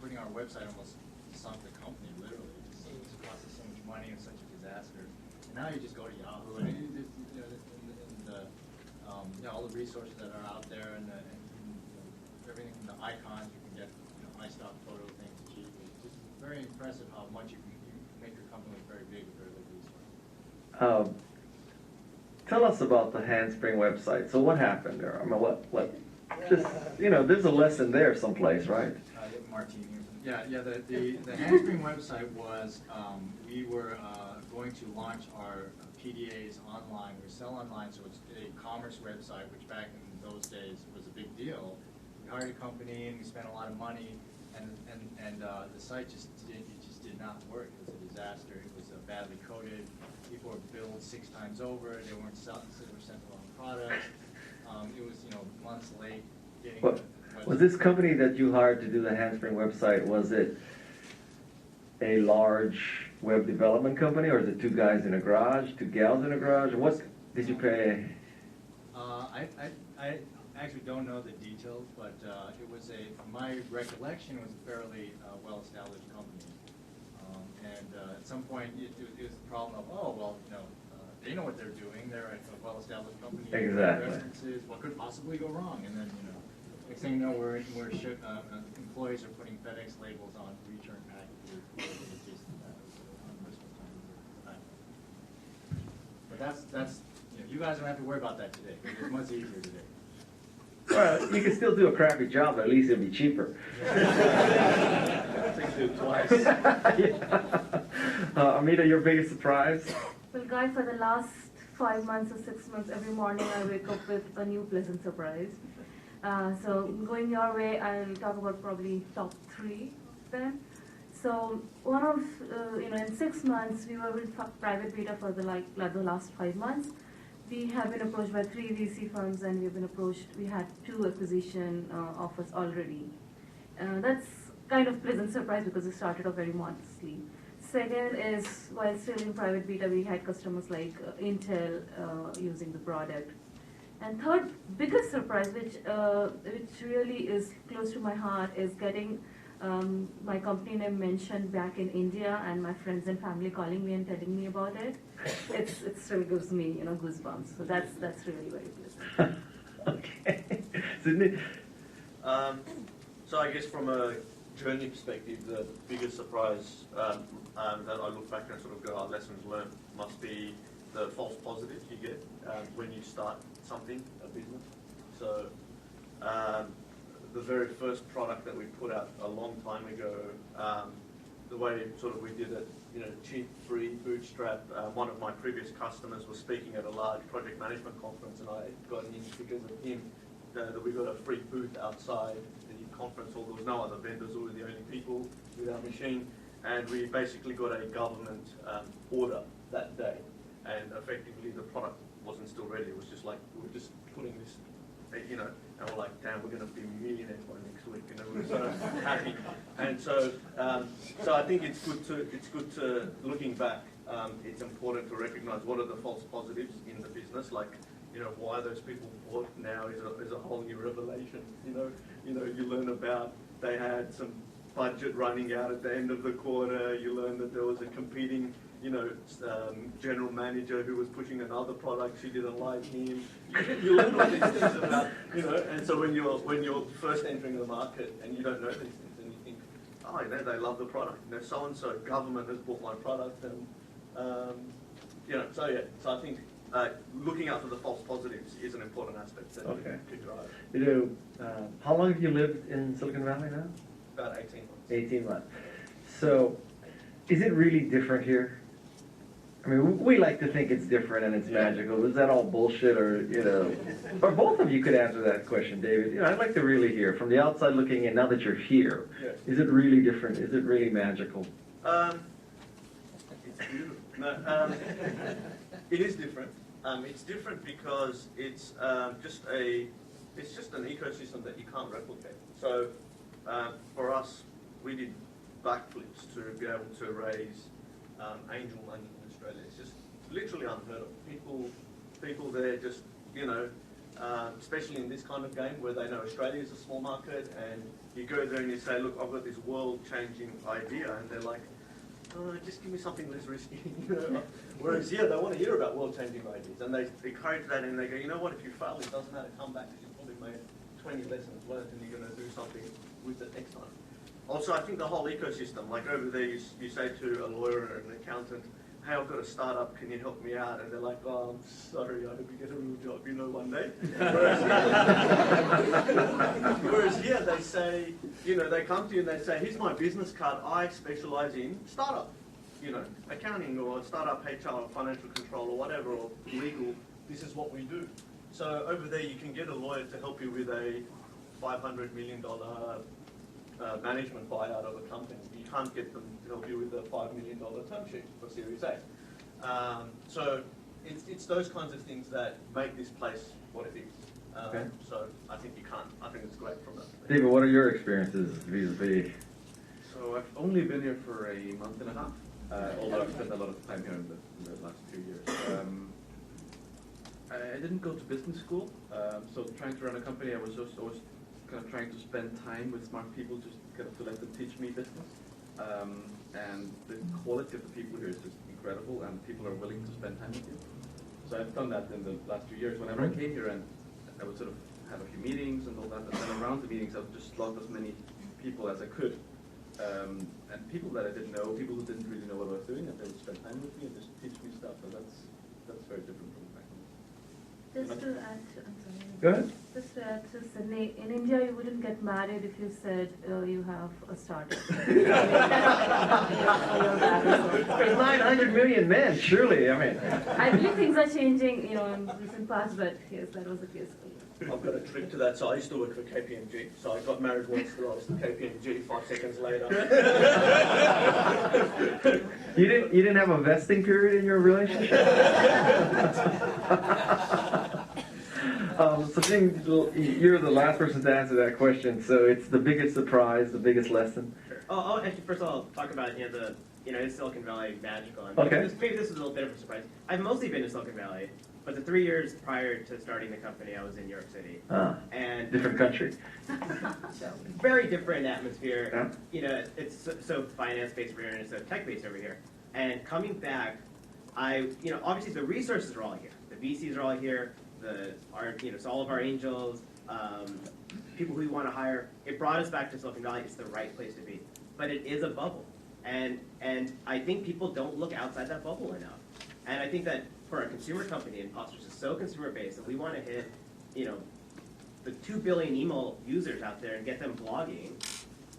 putting our website almost sunk the company, literally. It cost us so much money and such a disaster. And now you just go to Yahoo and all the resources that are out there and everything from the icons, you can get high stock photo things cheap. It's just very impressive how much you can make your company look very big with very little resources. Tell us about the Handspring website. So what happened there? I mean, what? Just there's a lesson there someplace, right? Martini. Yeah. The Handspring website was we were going to launch our PDAs online. We sell online, so it's a commerce website, which back in those days was a big deal. We hired a company and we spent a lot of money, and the site just did not work. It was a disaster. It was badly coded. People were billed 6 times over. They weren't selling, they were sent the wrong products. It was, months late getting. Well, was this company that you hired to do the Handspring website, was it a large web development company, or is it 2 guys in a garage, 2 gals in a garage? What did you pay? I actually don't know the details, but it was from my recollection, it was a fairly well-established company. And at some point, it was the problem of, they know what they're doing. They're a well-established company. Exactly. References, what could possibly go wrong? And then, next thing you know, employees are putting FedEx labels on return packages. But that's you guys don't have to worry about that today. It's much easier today. Well, you can still do a crappy job, but at least it'll be cheaper. Think do it twice. Amita, your biggest surprise? Well, Guy, for the last 5 months or 6 months, every morning I wake up with a new pleasant surprise. So going your way, I'll talk about probably top 3 of them. So one of, in 6 months, we were with private beta for the last 5 months. We have been approached by 3 VC firms, and we've been approached, we had 2 acquisition offers already. That's kind of pleasant surprise because we started off very modestly. Second is, while still in private beta, we had customers like Intel using the product. And third biggest surprise, which really is close to my heart, is getting my company name mentioned back in India, and my friends and family calling me and telling me about it. It still gives me goosebumps. So that's really very pleasant. Okay. Sidney? So I guess from a journey perspective, the biggest surprise that I look back and sort of go, our lessons learned must be the false positives you get when you start something, a business. So the very first product that we put out a long time ago, the way sort of we did it, cheap, free, bootstrap. One of my previous customers was speaking at a large project management conference, and I got in because of him that we got a free booth outside the conference hall. There was no other vendors, we were the only people with our machine, and we basically got a government order that day, and effectively the product wasn't still ready. It was just like, we were just putting this, and we're like, damn, we're going to be millionaires by next week. We were so happy. And so I think it's good to looking back. It's important to recognise what are the false positives in the business. Like, why those people bought now is a whole new revelation. You learn about they had some budget running out at the end of the quarter. You learn that there was a competing general manager who was pushing another product. She didn't like him. You learn all these things about, and so when you're first entering the market and you don't know these things, and you think, oh, they love the product. So and so government has bought my product, and So I think looking out for the false positives is an important aspect that to drive. How long have you lived in Silicon Valley now? About 18 months. 18 months. So, is it really different here? I mean, we like to think it's different and it's magical. Is that all bullshit, or or both of you could answer that question, David? I'd like to really hear from the outside looking in. Now that you're here, is it really different? Is it really magical? It's beautiful. No, it is different. It's different because it's just an ecosystem that you can't replicate. So for us, we did backflips to be able to raise angel money in Australia. It's just literally unheard of. People there just, especially in this kind of game where they know Australia is a small market, and you go there and you say, look, I've got this world-changing idea, and they're like, just give me something less risky. Whereas here, they want to hear about world-changing ideas, and they encourage that, and they go, you know what, if you fail, it doesn't matter, come back, because you've probably made 20 lessons learned, and you're going to do something with it next time. Also, I think the whole ecosystem, like over there, you say to a lawyer or an accountant, hey, I've got a startup, can you help me out? And they're like, oh, I'm sorry, I hope you get a real job, one day. Whereas here they say, they come to you and they say, here's my business card, I specialize in startup, accounting or startup HR or financial control or whatever, or legal, this is what we do. So over there you can get a lawyer to help you with a $500 million management buyout of a company. You can't get them to help you with a $5 million term sheet for Series A. So it's those kinds of things that make this place what it is. Okay. So I think you can't. I think it's great from that. David, what are your experiences vis-a-vis? So I've only been here for a month and a half, although I've spent a lot of time here in the last 2 years. I didn't go to business school, so trying to run a company, I was just always kind of trying to spend time with smart people, just kind of to let them teach me business. And the quality of the people here is just incredible, and people are willing to spend time with you. So I've done that in the last 2 years. Whenever I came here, and I would sort of have a few meetings and all that, and then around the meetings, I would just slot as many people as I could. And people that I didn't know, people who didn't really know what I was doing, and they would spend time with me and just teach me stuff. And that's very different from back home. Just to add, I'm sorry. Go ahead. Just to add to Sidney, in India you wouldn't get married if you said you have a startup. There's 900 million men, surely, I mean. I believe things are changing, in recent past, but yes, that was the case. I've got a trick to that. So I used to work for KPMG. So I got married once to I was at KPMG. 5 seconds later. You didn't have a vesting period in your relationship? Sachin, you're the last person to answer that question. So it's the biggest surprise, the biggest lesson. Sure. Oh, actually, first of all, I'll talk about in Silicon Valley magical. And Okay. Maybe this is a little bit of a surprise. I've mostly been in Silicon Valley, but the 3 years prior to starting the company, I was in New York City. And Different country. very different atmosphere. Yeah. It's so finance-based over here and it's so tech-based over here. And coming back, obviously the resources are all here. The VCs are all here. So all of our angels, people who we want to hire. It brought us back to Silicon Valley. It's the right place to be. But it is a bubble. And I think people don't look outside that bubble enough. And I think that for a consumer company, and Posterous is so consumer-based, that we want to hit, the 2 billion email users out there and get them blogging.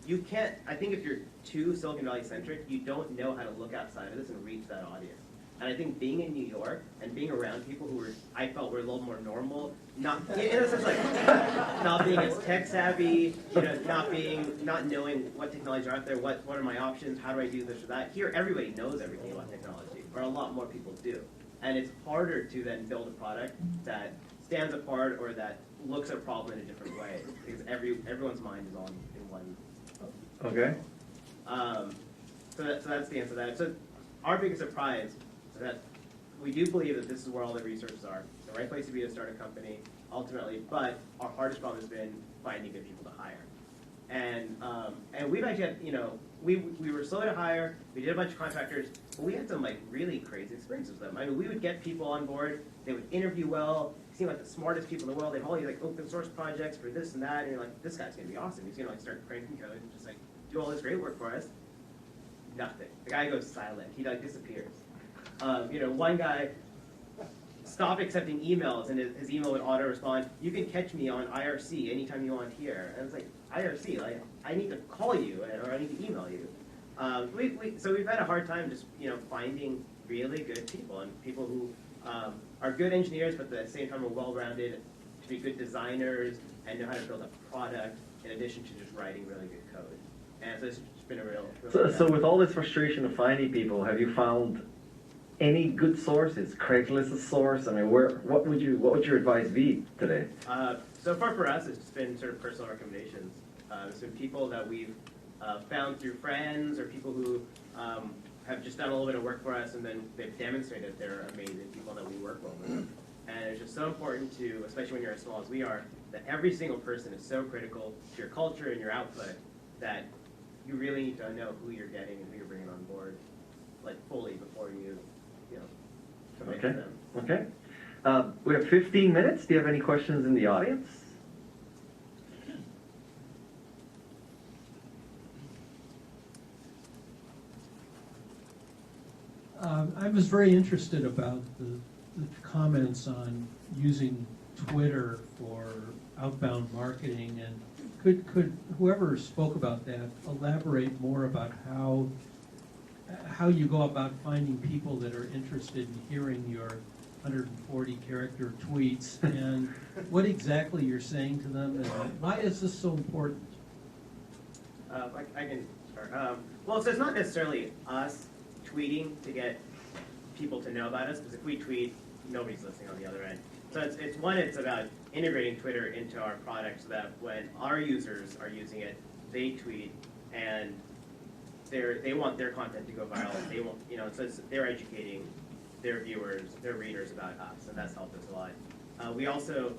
You can't, I think if you're too Silicon Valley-centric, you don't know how to look outside of this and reach that audience. And I think being in New York and being around people who I felt were a little more normal, not in a sense like not being as tech savvy, not knowing what technologies are out there, what are my options, how do I do this or that. Here, everybody knows everything about technology, or a lot more people do, and it's harder to then build a product that stands apart or that looks at a problem in a different way because everyone's mind is on in one. Okay. So that's the answer to that. So our biggest surprise. That we do believe that this is where all the resources are. The right place to be to start a company, ultimately, but our hardest problem has been finding good people to hire. And we've actually had, we were slow to hire, we did a bunch of contractors, but we had some really crazy experiences with them. I mean, we would get people on board, they would interview well, seem like the smartest people in the world, they'd all these open source projects for this and that, and you're like, this guy's gonna be awesome. He's gonna start cranking code and just do all this great work for us. Nothing. The guy goes silent, he disappears. One guy stopped accepting emails, and his email would auto-respond, you can catch me on IRC anytime you want here. And it's like, IRC, I need to call you, or I need to email you. So we've had a hard time just, finding really good people, and people who are good engineers, but at the same time are well-rounded, to be good designers, and know how to build a product, in addition to just writing really good code. And so it's just been a real So with all this frustration of finding people, have you found any good sources? Craigslist a source? I mean, what would your advice be today? So far for us, it's just been sort of personal recommendations. So people that we've found through friends or people who have just done a little bit of work for us, and then they've demonstrated they're amazing people that we work well with. And it's just so important to, especially when you're as small as we are, that every single person is so critical to your culture and your output that you really need to know who you're getting and who you're bringing on board, fully before you commit to them. Okay. We have 15 minutes. Do you have any questions in the audience? I was very interested about the comments on using Twitter for outbound marketing, and could whoever spoke about that elaborate more about how you go about finding people that are interested in hearing your 140-character tweets, and what exactly you're saying to them, and why is this so important? I can start. Well, so it's not necessarily us tweeting to get people to know about us, because if we tweet, nobody's listening on the other end. So it's about integrating Twitter into our product so that when our users are using it, they tweet and they want their content to go viral. They want, so they're educating their viewers, their readers about us, and that's helped us a lot. We also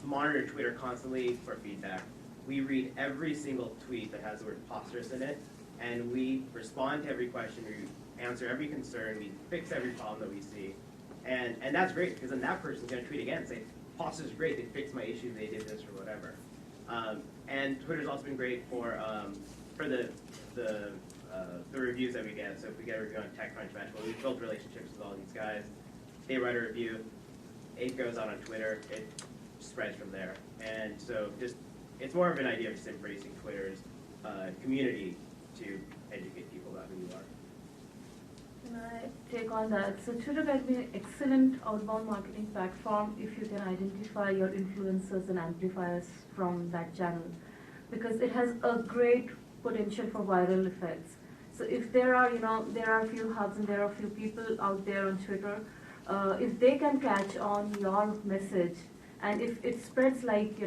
monitor Twitter constantly for feedback. We read every single tweet that has the word Posterous in it, and we respond to every question, we answer every concern, we fix every problem that we see. And that's great, because then that person's going to tweet again and say, Posterous is great, they fixed my issue, they did this or whatever. And Twitter's also been great for the reviews that we get. So if we get a review on TechCrunch, Matchable, we've built relationships with all these guys. They write a review, it goes out on Twitter, it spreads from there. And so it's more of an idea of just embracing Twitter's community to educate people about who you are. Can I take on that? So Twitter can be an excellent outbound marketing platform if you can identify your influencers and amplifiers from that channel, because it has a great potential for viral effects. So if there are a few hubs and there are a few people out there on Twitter, if they can catch on your message, and if it spreads like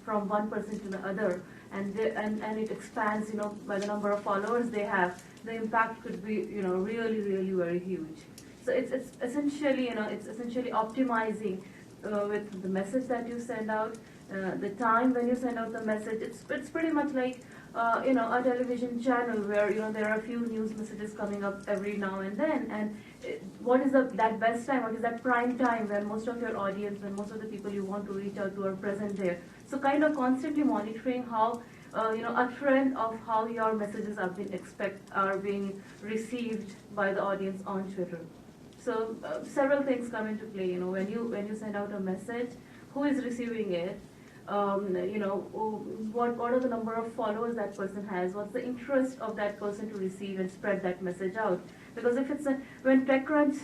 from one person to the other, and it expands by the number of followers they have, the impact could be really very huge. So it's essentially optimizing with the message that you send out, the time when you send out the message. It's pretty much like a television channel where there are a few news messages coming up every now and then, and what is that best time? What is that prime time when most of your audience and most of the people you want to reach out to are present there? So kind of constantly monitoring how a trend of how your messages are being received by the audience on Twitter. So several things come into play. When you send out a message, who is receiving it? What are the number of followers that person has? What's the interest of that person to receive and spread that message out? Because if when TechCrunch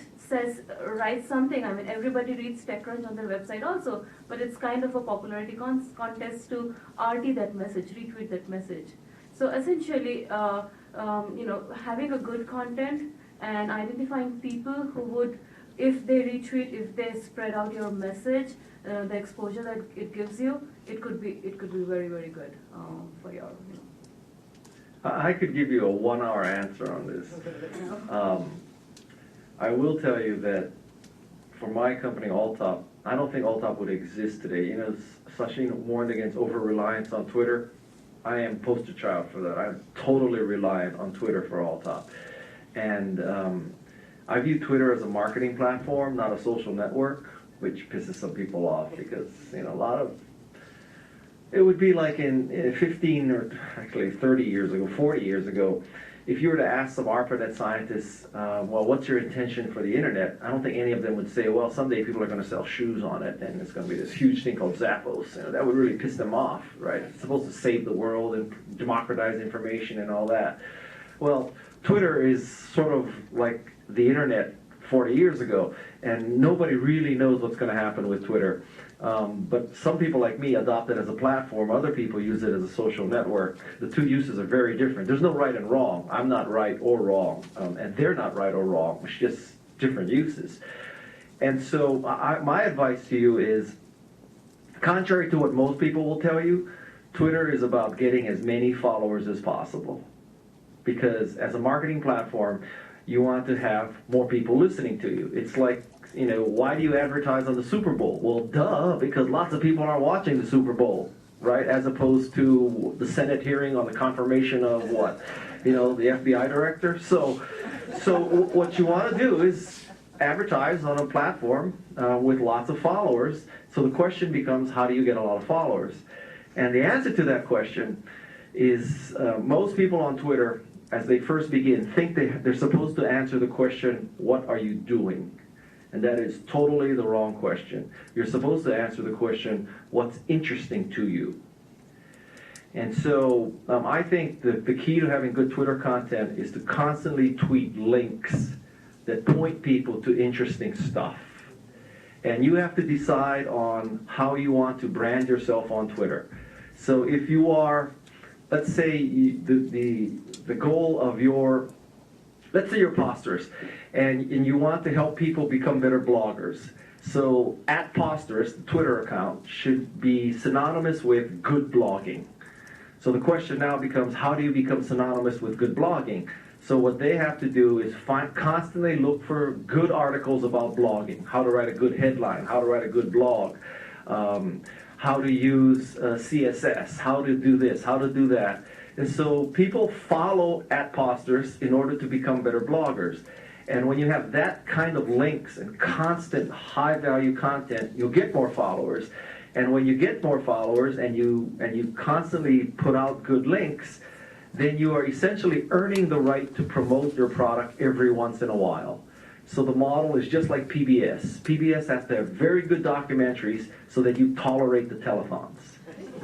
writes something, everybody reads TechCrunch on their website also, but it's kind of a popularity contest to RT that message, retweet that message. So essentially, having a good content and identifying people who would, if they retweet, if they spread out your message, the exposure that it gives you, it could be very good for your. I could give you a 1-hour answer on this. I will tell you that for my company, Alltop, I don't think Alltop would exist today. Sachin warned against over-reliance on Twitter. I am poster child for that. I'm totally reliant on Twitter for Alltop. And I view Twitter as a marketing platform, not a social network, which pisses some people off because, a lot of, it would be like in 15 or actually 30 years ago, 40 years ago, if you were to ask some ARPANET scientists, well, what's your intention for the internet? I don't think any of them would say, well, someday people are going to sell shoes on it, and it's going to be this huge thing called Zappos. That would really piss them off, right? It's supposed to save the world and democratize information and all that. Well, Twitter is sort of like the internet 40 years ago, and nobody really knows what's going to happen with Twitter. But some people like me adopt it as a platform. Other people use it as a social network. The two uses are very different. There's no right and wrong. I'm not right or wrong, and they're not right or wrong. It's just different uses. And so my advice to you is, contrary to what most people will tell you, Twitter is about getting as many followers as possible. Because as a marketing platform, you want to have more people listening to you. It's like, why do you advertise on the Super Bowl? Well, duh, because lots of people are watching the Super Bowl, right? As opposed to the Senate hearing on the confirmation of what? The FBI director? So what you want to do is advertise on a platform with lots of followers. So the question becomes, how do you get a lot of followers? And the answer to that question is most people on Twitter, as they first begin, think they're supposed to answer the question, what are you doing? And that is totally the wrong question. You're supposed to answer the question, what's interesting to you? And so I think the key to having good Twitter content is to constantly tweet links that point people to interesting stuff. And you have to decide on how you want to brand yourself on Twitter. So if you are let's say the goal of your, let's say you're Posterous, and you want to help people become better bloggers. So at Posterous, the Twitter account, should be synonymous with good blogging. So the question now becomes, how do you become synonymous with good blogging? So what they have to do is constantly look for good articles about blogging, how to write a good headline, how to write a good blog, how to use CSS, how to do this, how to do that. And so people follow at Posterous in order to become better bloggers. And when you have that kind of links and constant high-value content, you'll get more followers. And when you get more followers and you constantly put out good links, then you are essentially earning the right to promote your product every once in a while. So the model is just like PBS. PBS has to have very good documentaries so that you tolerate the telethons.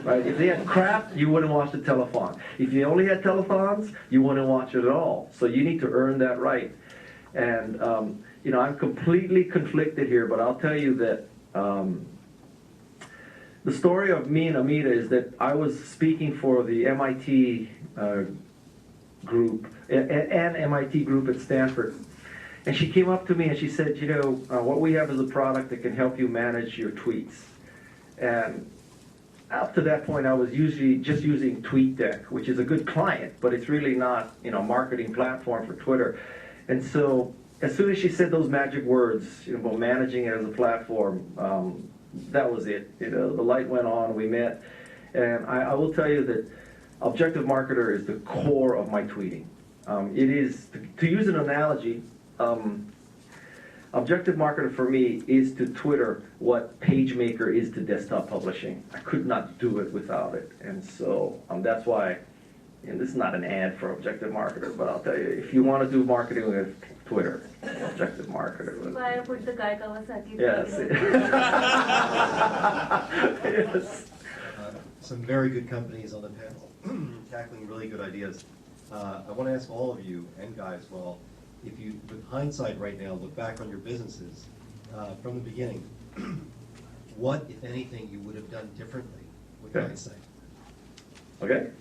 Right? If they had crap, you wouldn't watch the telethon. If you only had telethons, you wouldn't watch it at all. So you need to earn that right. And you know, I'm completely conflicted here, but I'll tell you that the story of me and Amita is that I was speaking for the MIT group, an MIT group at Stanford. And she came up to me and she said, you know, what we have is a product that can help you manage your tweets. And up to that point, I was usually just using TweetDeck, which is a good client, but it's really not, you know, a marketing platform for Twitter. And so as soon as she said those magic words, you know, about managing it as a platform, that was it. You know, the light went on, we met. And I will tell you that Objective Marketer is the core of my tweeting. It is, to use an analogy, Objective Marketer for me is to Twitter what PageMaker is to desktop publishing. I could not do it without it. And so that's why, and this is not an ad for Objective Marketer, but I'll tell you, if you want to do marketing with Twitter, Objective Marketer. Why I put the Guy Kawasaki. Yes. Yes. Some very good companies on the panel, tackling really good ideas. I want to ask all of you, and Guy as well, if you, with hindsight right now, look back on your businesses from the beginning, what, if anything, you would have done differently with hindsight? Okay.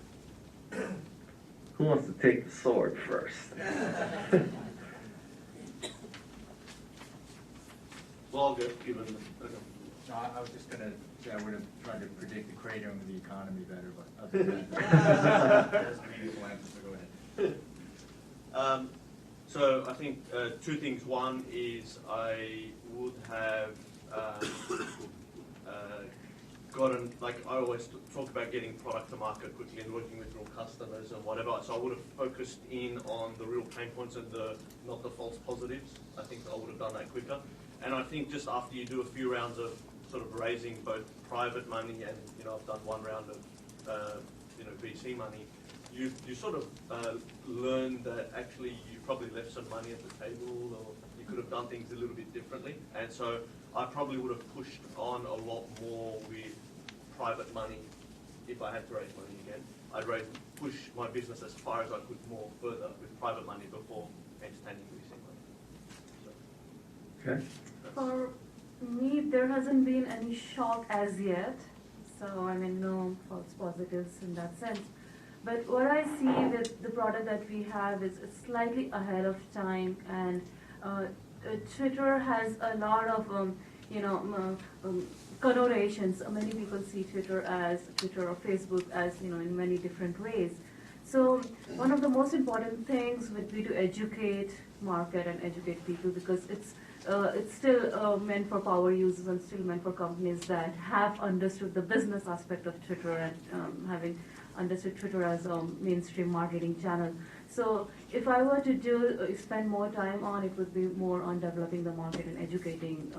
Who wants to take the sword first? Well, I'll go, given okay. No, I was just going to say I would have tried to predict the cratering of the economy better, but other than that, that's a meaningful answer, so go ahead. So I think two things. One is I would have gotten, like I always talk about getting product to market quickly and working with real customers and whatever. So I would have focused in on the real pain points and not the false positives. I think I would have done that quicker. And I think just after you do a few rounds of sort of raising both private money and, you know, I've done one round of, you know, VC money, you sort of learn that actually you probably left some money at the table, or you could have done things a little bit differently. And so I probably would have pushed on a lot more with private money if I had to raise money again. I'd push my business as far as I could more further with private money before entertaining VC money. So. Okay. For me, there hasn't been any shock as yet. So, I mean, no false positives in that sense. But what I see with the product that we have is it's slightly ahead of time, and Twitter has a lot of, connotations. Many people see Twitter or Facebook as, you know, in many different ways. So one of the most important things would be to educate, market, and educate people, because it's still meant for power users and still meant for companies that have understood the business aspect of Twitter and having understood Twitter as a mainstream marketing channel. So if I were to spend more time on, it would be more on developing the market and educating,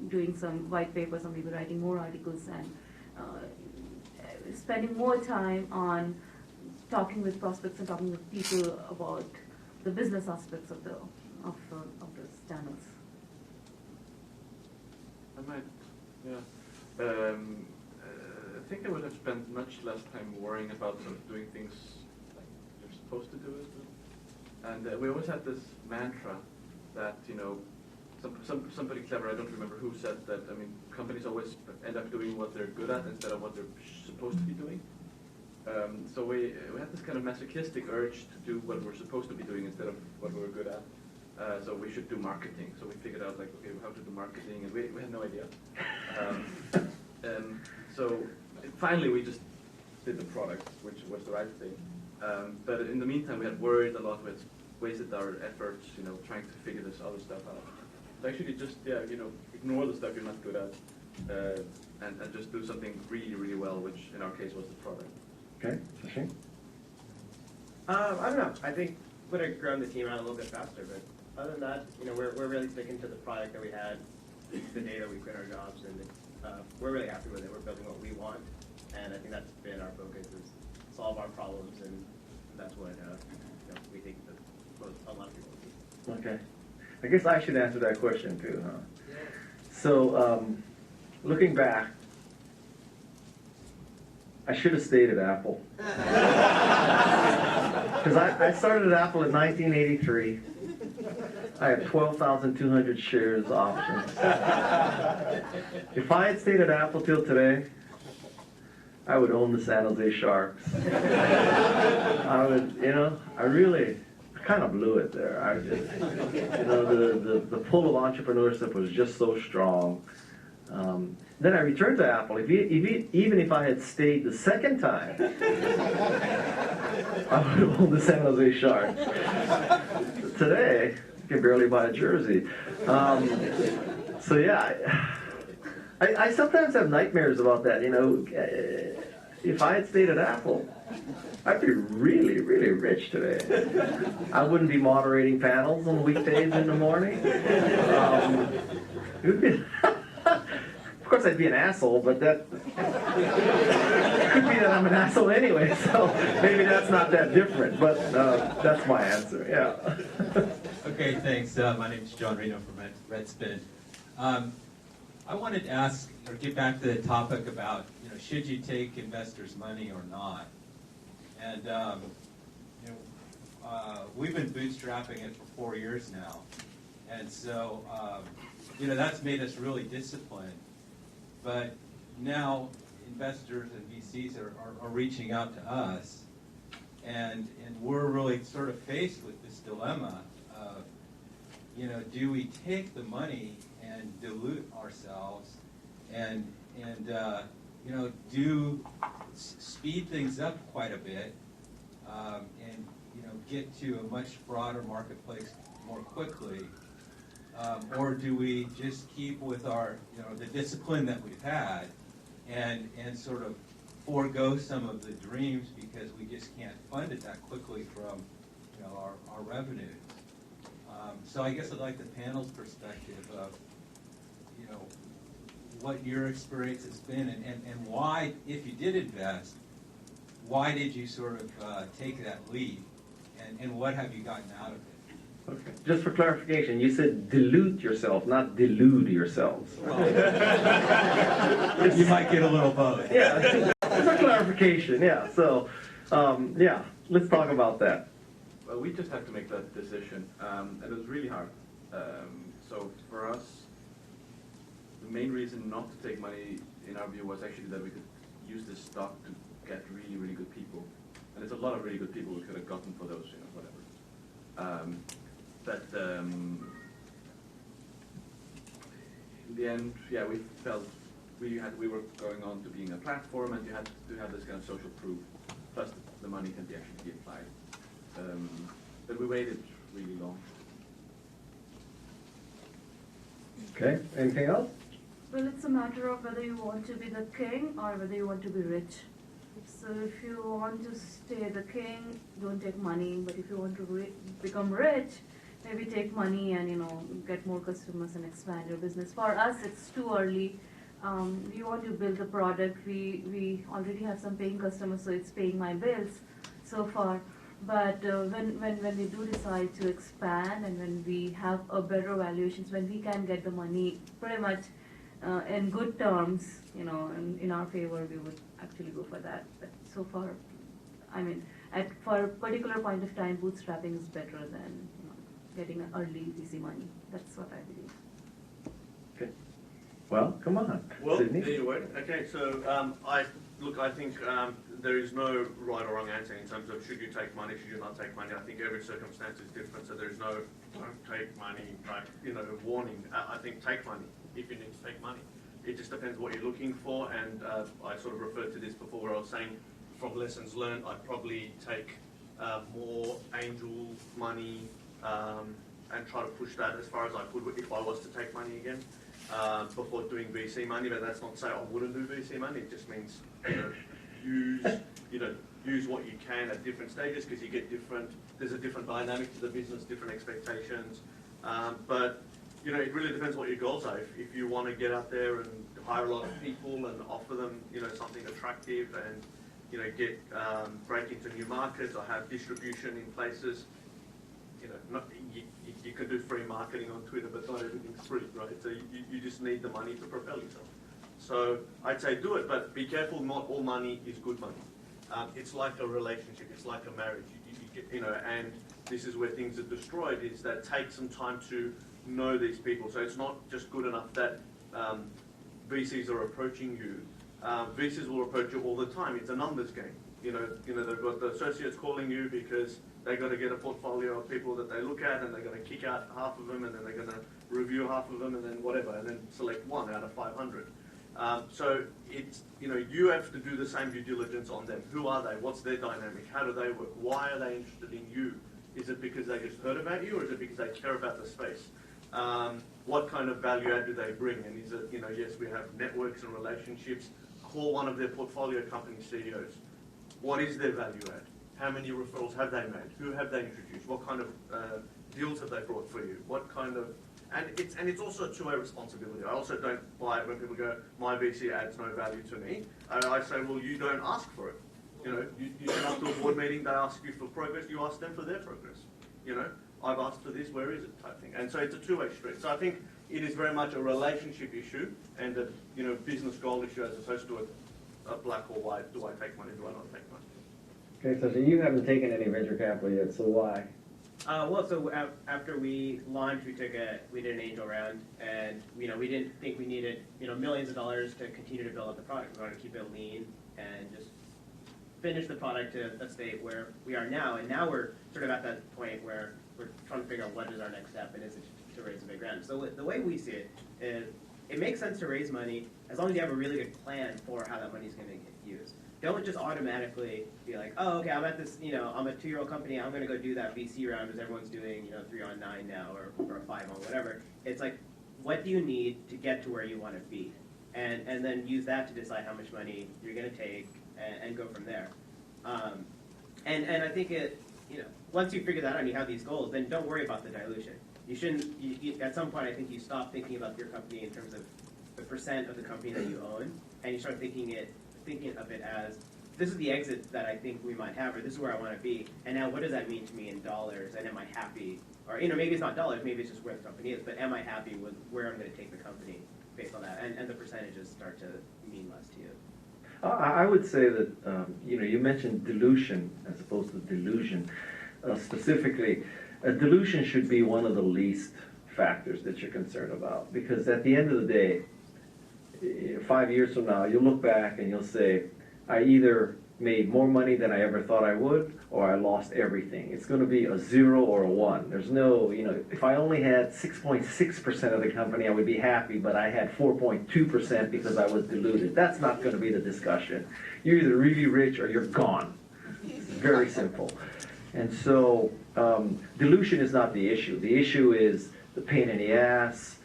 doing some white papers or maybe writing more articles and spending more time on talking with prospects and talking with people about the business aspects of those channels. I might, yeah. I think I would have spent much less time worrying about sort of doing things like you're supposed to do it. And we always had this mantra that, you know, somebody clever, I don't remember who said that, I mean, companies always end up doing what they're good at instead of what they're supposed to be doing. So we had this kind of masochistic urge to do what we're supposed to be doing instead of what we were good at. So we should do marketing. So we figured out like, okay, how to do marketing, and we had no idea. So finally we just did the product, which was the right thing. But in the meantime, we had worried a lot. We had wasted our efforts, trying to figure this other stuff out. So actually, just ignore the stuff you're not good at, and just do something really, really well, which in our case was the product. Okay, Sachin? I don't know. I think would have grown the team out a little bit faster, but other than that, we're really sticking to the product that we had, the day that we quit our jobs, and we're really happy with it. We're building what we want, and I think that's been our focus, is solve our problems, and that's what we think that a lot of people do. Okay. I guess I should answer that question too, huh? So, looking back, I should have stayed at Apple. Because I started at Apple in 1983. I had 12,200 shares options. If I had stayed at Apple till today, I would own the San Jose Sharks. I would, I kind of blew it there. I just, the pull of entrepreneurship was just so strong. Then I returned to Apple. Even if I had stayed the second time, I would have owned the San Jose Sharks. Today, you can barely buy a jersey. So yeah, I sometimes have nightmares about that. If I had stayed at Apple, I'd be really, really rich today. I wouldn't be moderating panels on weekdays in the morning. It would be. Of course, I'd be an asshole, but that could be that I'm an asshole anyway, so maybe that's not that different, but that's my answer, yeah. Okay, thanks. My name is John Reno from Redspin. I wanted to ask, or get back to the topic about, should you take investors' money or not? And, we've been bootstrapping it for 4 years now. And so, that's made us really disciplined. But now investors and VCs are reaching out to us, and we're really sort of faced with this dilemma of, do we take the money and dilute ourselves and do speed things up quite a bit and get to a much broader marketplace more quickly? Or do we just keep with our, the discipline that we've had and sort of forego some of the dreams because we just can't fund it that quickly from, our revenues? So I guess I'd like the panel's perspective of, what your experience has been and why, if you did invest, why did you sort of take that leap and what have you gotten out of it? Okay. Just for clarification, you said dilute yourself, not delude yourselves. You might get a little both. Yeah, just for clarification, yeah. So, let's talk about that. Well, we just had to make that decision, and it was really hard. So for us, the main reason not to take money, in our view, was actually that we could use this stock to get really, really good people. And there's a lot of really good people we could have gotten for those, whatever. But in the end, we felt we were going on to being a platform, and you had to have this kind of social proof. Plus, the money can actually be applied. But we waited really long. Okay, anything else? Well, it's a matter of whether you want to be the king or whether you want to be rich. So if you want to stay the king, don't take money. But if you want to become rich, maybe take money and get more customers and expand your business. For us, it's too early. We want to build a product. We already have some paying customers, so it's paying my bills so far. But when we do decide to expand and when we have a better valuations, when we can get the money pretty much in good terms, in our favor, we would actually go for that. But so far, for a particular point of time, bootstrapping is better than getting an early VC money. That's what I believe. Okay. Well, come on, Well, Sidney. there you went. Okay, so I Look, I think there is no right or wrong answer in terms of should you take money, should you not take money. I think every circumstance is different, so there's no don't take money, warning. I think take money if you need to take money. It just depends what you're looking for, and I sort of referred to this before where I was saying from lessons learned, I'd probably take more angel money and try to push that as far as I could if I was to take money again. Before doing VC money, but that's not to say I wouldn't do VC money. It just means use what you can at different stages because you get different. There's a different dynamic to the business, different expectations. But it really depends what your goals are. If you want to get out there and hire a lot of people and offer them something attractive and break into new markets or have distribution in places. You can do free marketing on Twitter, but not everything's free, right? So you just need the money to propel yourself. So I'd say do it, but be careful. Not all money is good money. It's like a relationship. It's like a marriage. And this is where things are destroyed. Is that take some time to know these people. So it's not just good enough that VCs are approaching you. VCs will approach you all the time. It's a numbers game. They've got the associates calling you because they've got to get a portfolio of people that they look at, and they're going to kick out half of them, and then they're going to review half of them, and then whatever, and then select one out of 500. So it's you have to do the same due diligence on them. Who are they? What's their dynamic? How do they work? Why are they interested in you? Is it because they just heard about you, or is it because they care about the space? What kind of value add do they bring? And is it yes, we have networks and relationships. Call one of their portfolio company CEOs. What is their value add? How many referrals have they made? Who have they introduced? What kind of deals have they brought for you? What kind of and it's also a two-way responsibility. I also don't buy it when people go, my VC adds no value to me. I say, well, you don't ask for it. You turn up to a board meeting, they ask you for progress, you ask them for their progress. I've asked for this, where is it, type thing. And so it's a two-way street. So I think it is very much a relationship issue and a business goal issue as opposed to a black or white. Do I take money? Do I not take money? Okay, so you haven't taken any venture capital yet, so why? After we launched, we did an angel round, and we didn't think we needed millions of dollars to continue to build up the product. We wanted to keep it lean and just finish the product to a state where we are now. And now we're sort of at that point where we're trying to figure out what is our next step, and is it to raise a big round. So the way we see it is, it makes sense to raise money as long as you have a really good plan for how that money is going to get used. Don't just automatically be like, oh, okay, I'm at this, I'm a 2-year-old company, I'm going to go do that VC round as everyone's doing, 3-on-9 now or 5-on whatever. It's like, what do you need to get to where you want to be? And then use that to decide how much money you're going to take and go from there. And I think once you figure that out and you have these goals, then don't worry about the dilution. You shouldn't, at some point I think you stop thinking about your company in terms of the percent of the company that you own, and you start thinking of it as, this is the exit that I think we might have, or this is where I want to be, and now what does that mean to me in dollars, and am I happy, or maybe it's not dollars, maybe it's just where the company is, but am I happy with where I'm going to take the company based on that, and the percentages start to mean less to you. I would say that, you mentioned dilution as opposed to delusion. Specifically, a dilution should be one of the least factors that you're concerned about, because at the end of the day, 5 years from now, you'll look back and you'll say, I either made more money than I ever thought I would, or I lost everything. It's going to be a 0 or a 1. There's no, if I only had 6.6% of the company, I would be happy, but I had 4.2% because I was diluted. That's not going to be the discussion. You're either really rich or you're gone. It's very simple. And so dilution is not the issue. The issue is the pain in the ass,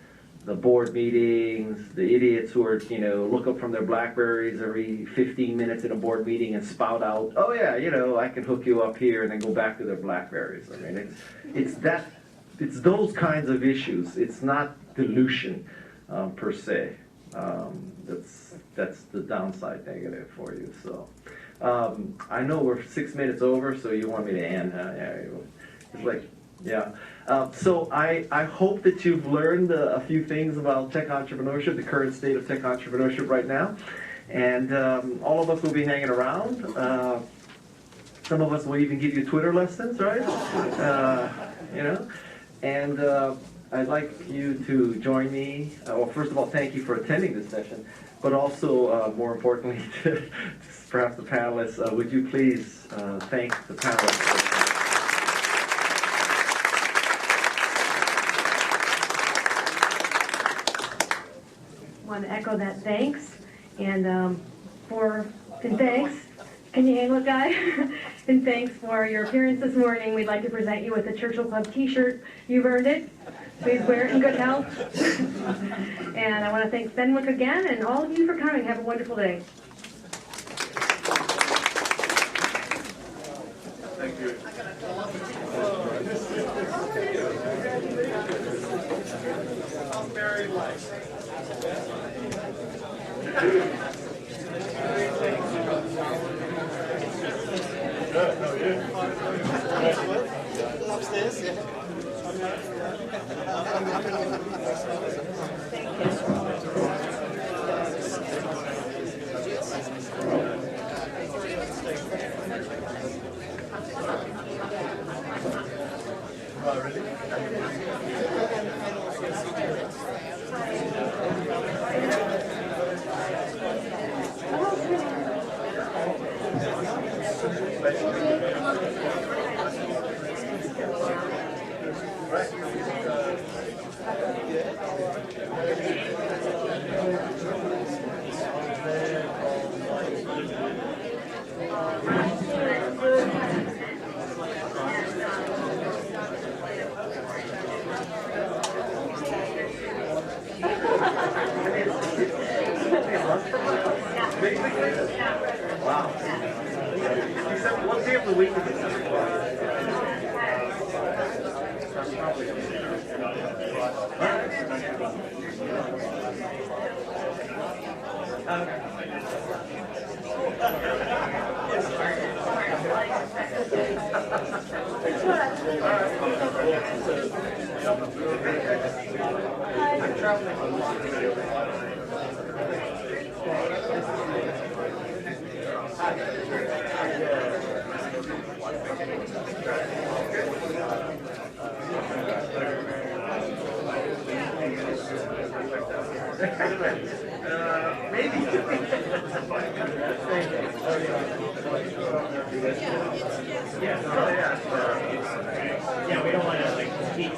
the board meetings, the idiots who are, look up from their BlackBerries every 15 minutes in a board meeting and spout out, oh yeah, I can hook you up here, and then go back to their BlackBerries. I mean, it's those kinds of issues. It's not dilution per se. That's the downside negative for you. So I know we're 6 minutes over, so you want me to end, huh? Yeah, it's like, yeah. So I hope that you've learned a few things about tech entrepreneurship, the current state of tech entrepreneurship right now. And all of us will be hanging around. Some of us will even give you Twitter lessons, right? And I'd like you to join me. Well, first of all, thank you for attending this session, but also, more importantly, to perhaps the panelists, would you please thank the panelists? I want to echo that thanks, and thanks. Can you handle it, Guy? And thanks for your appearance this morning. We'd like to present you with a Churchill Club T-shirt. You've earned it. Please wear it in good health. And I want to thank Fenwick again, and all of you for coming. Have a wonderful day. Thank you. Upstairs, yeah. Wow. You said one day of the week. Maybe. Yeah, we don't want to like keep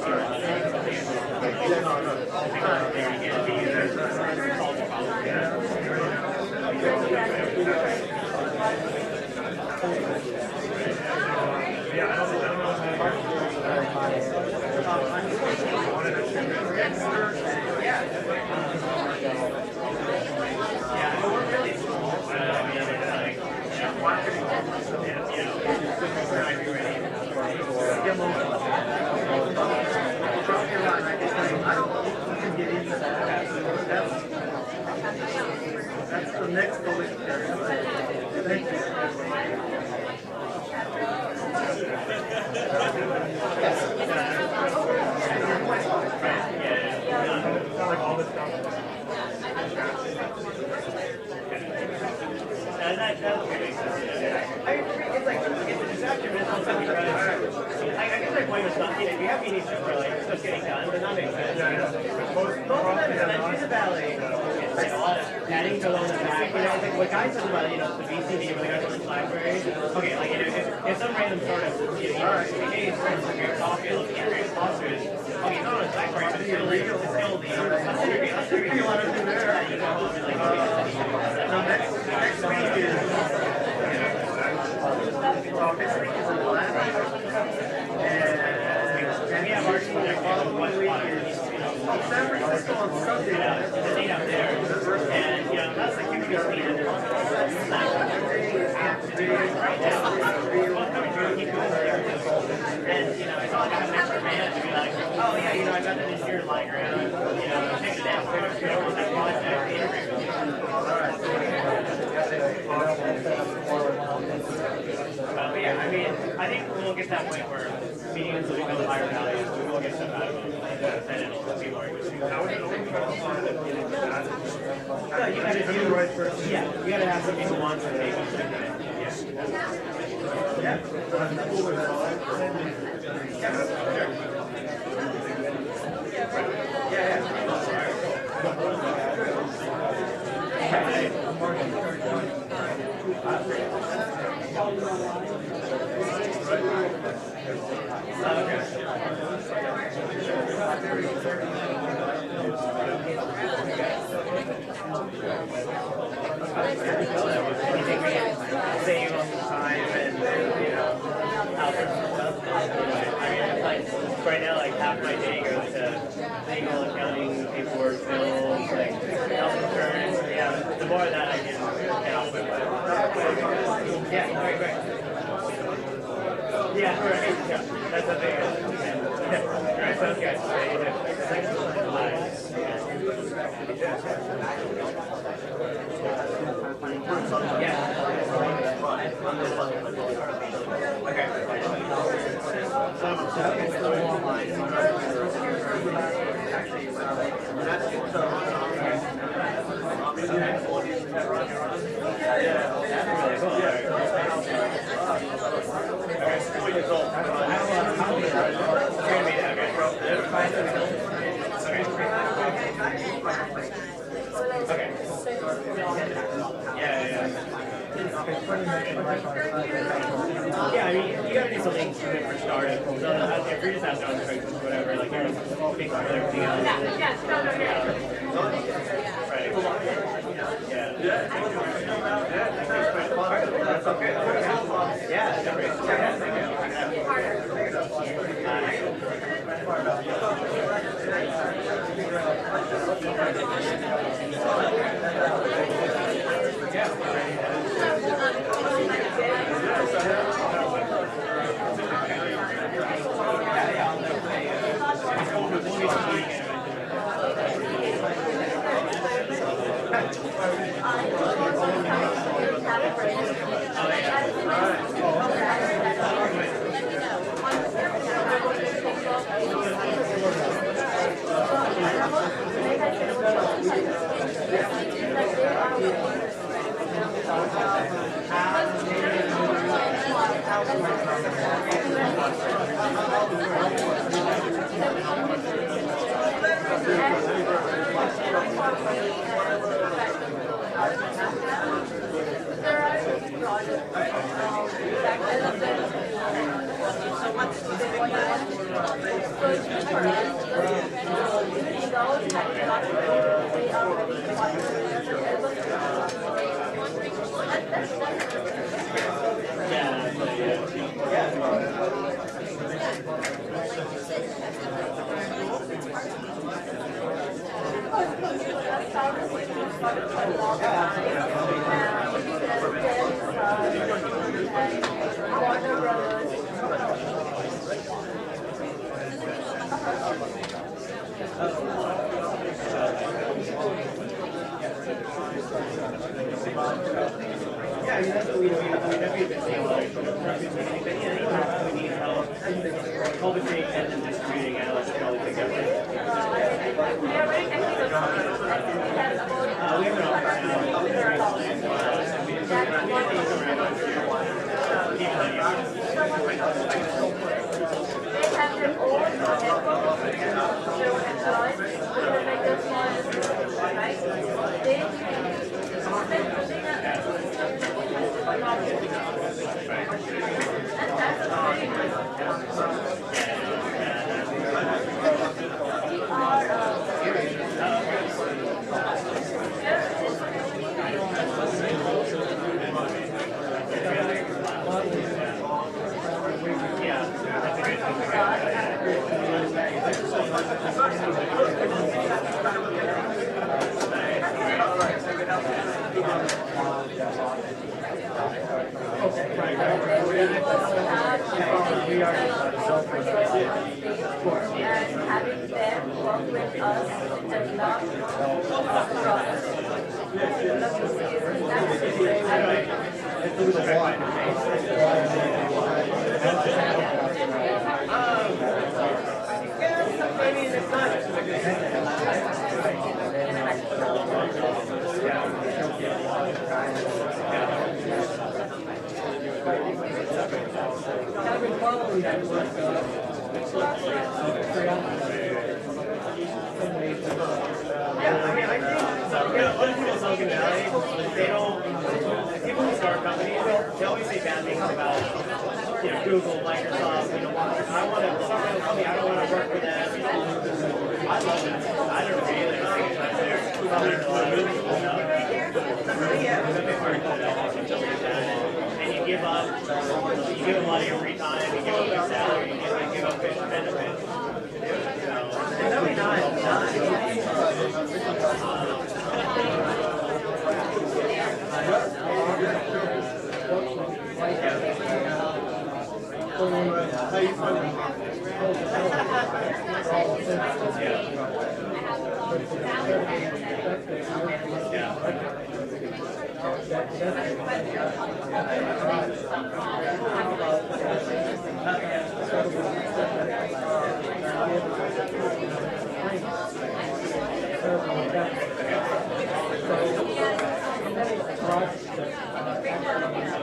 That's the next bullet. Thank you. It's like, it's a disaster, but it's also because, I guess my point was not, you know, if you have meetings for like stuff getting done, then that makes sense. Most of the time, it's about like a lot of adding to along the back, you know, like what Guy said about, you know, the VC meeting where the guys on the library. Okay, like, you know, if some random sort of, you know, hey, it's friends with your coffee, looking at your sponsors, okay, it's not on a BlackBerry, but it's still legal, it's still the, let's interview, you want to do there. You know, like, Next week is and we have our team that follow one San Francisco on Sunday. the date out there, and you know that's like huge speed. And you know, it's not like I have an extra man to be like, oh yeah, you know, I got an engineer lying around, you know, take it down, you know, with that project, integrate with but yeah, I mean, I think we'll get to that point where meetings will become higher value, we will get stuff out of them, and it'll be more interesting. No, you gotta do the right person. Yeah, you gotta have some people who want to take it. Yeah. Yeah. Save on the time and output stuff. Like right now, like half my day goes to legal, accounting, paperwork, bills, like health insurance. Yeah, the more of that I can output. Yeah, right. Yeah, right. Yeah, that's a big one. Right, sounds good. Yeah, I mean, you gotta do something stupid for starting. So if you're just out on Craigslist, whatever, like you're big for everything else. Right. Yeah, I mean, that's what we do. We've been seeing a lot of we need help cultivating and then distributing analysts and all these things. We have an office now. They have their own network, their own employees, they're like the smallest, right? They spend putting and that's very good. And having them work with us develop process. about, Google, Microsoft, I want to, someone tell me I don't want to work for them, I love it. I don't see anything right there. And you give up, you give a lot of your free time, you give up your salary, you give up your benefits.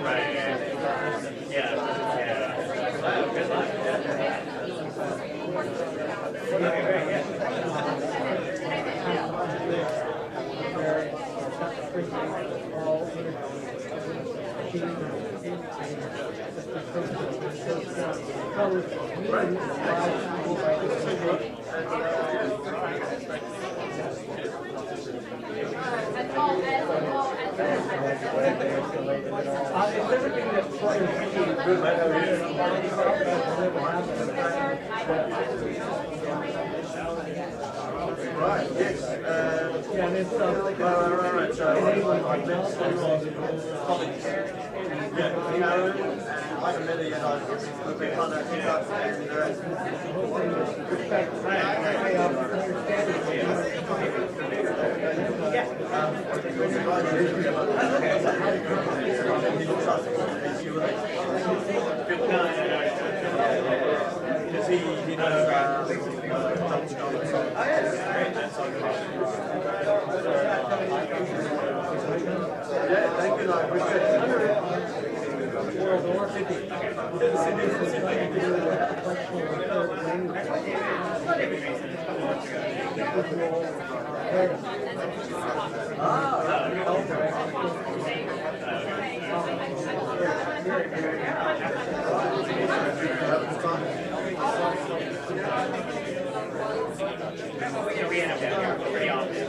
Right, yes. Right. So, Karen, like a minute, we've been trying to pick up Does he knows yeah, thank you, I appreciate it. We end up down here pretty often.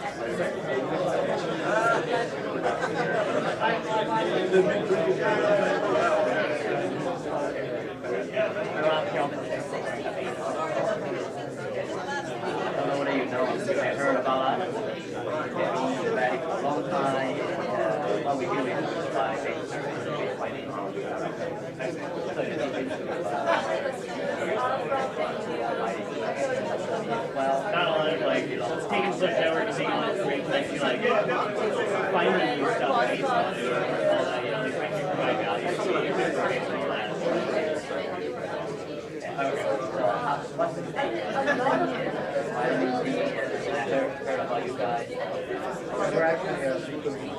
What do you know? You have heard about us. We've been back for a long time. What we do is by well, not a lot of like taking Swift Network and being on it great place, you like finding new stuff based on it. They find you provide value. So you can based on that. What's the I heard about you guys. We're actually okay.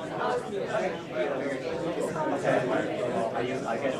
Are you, I guess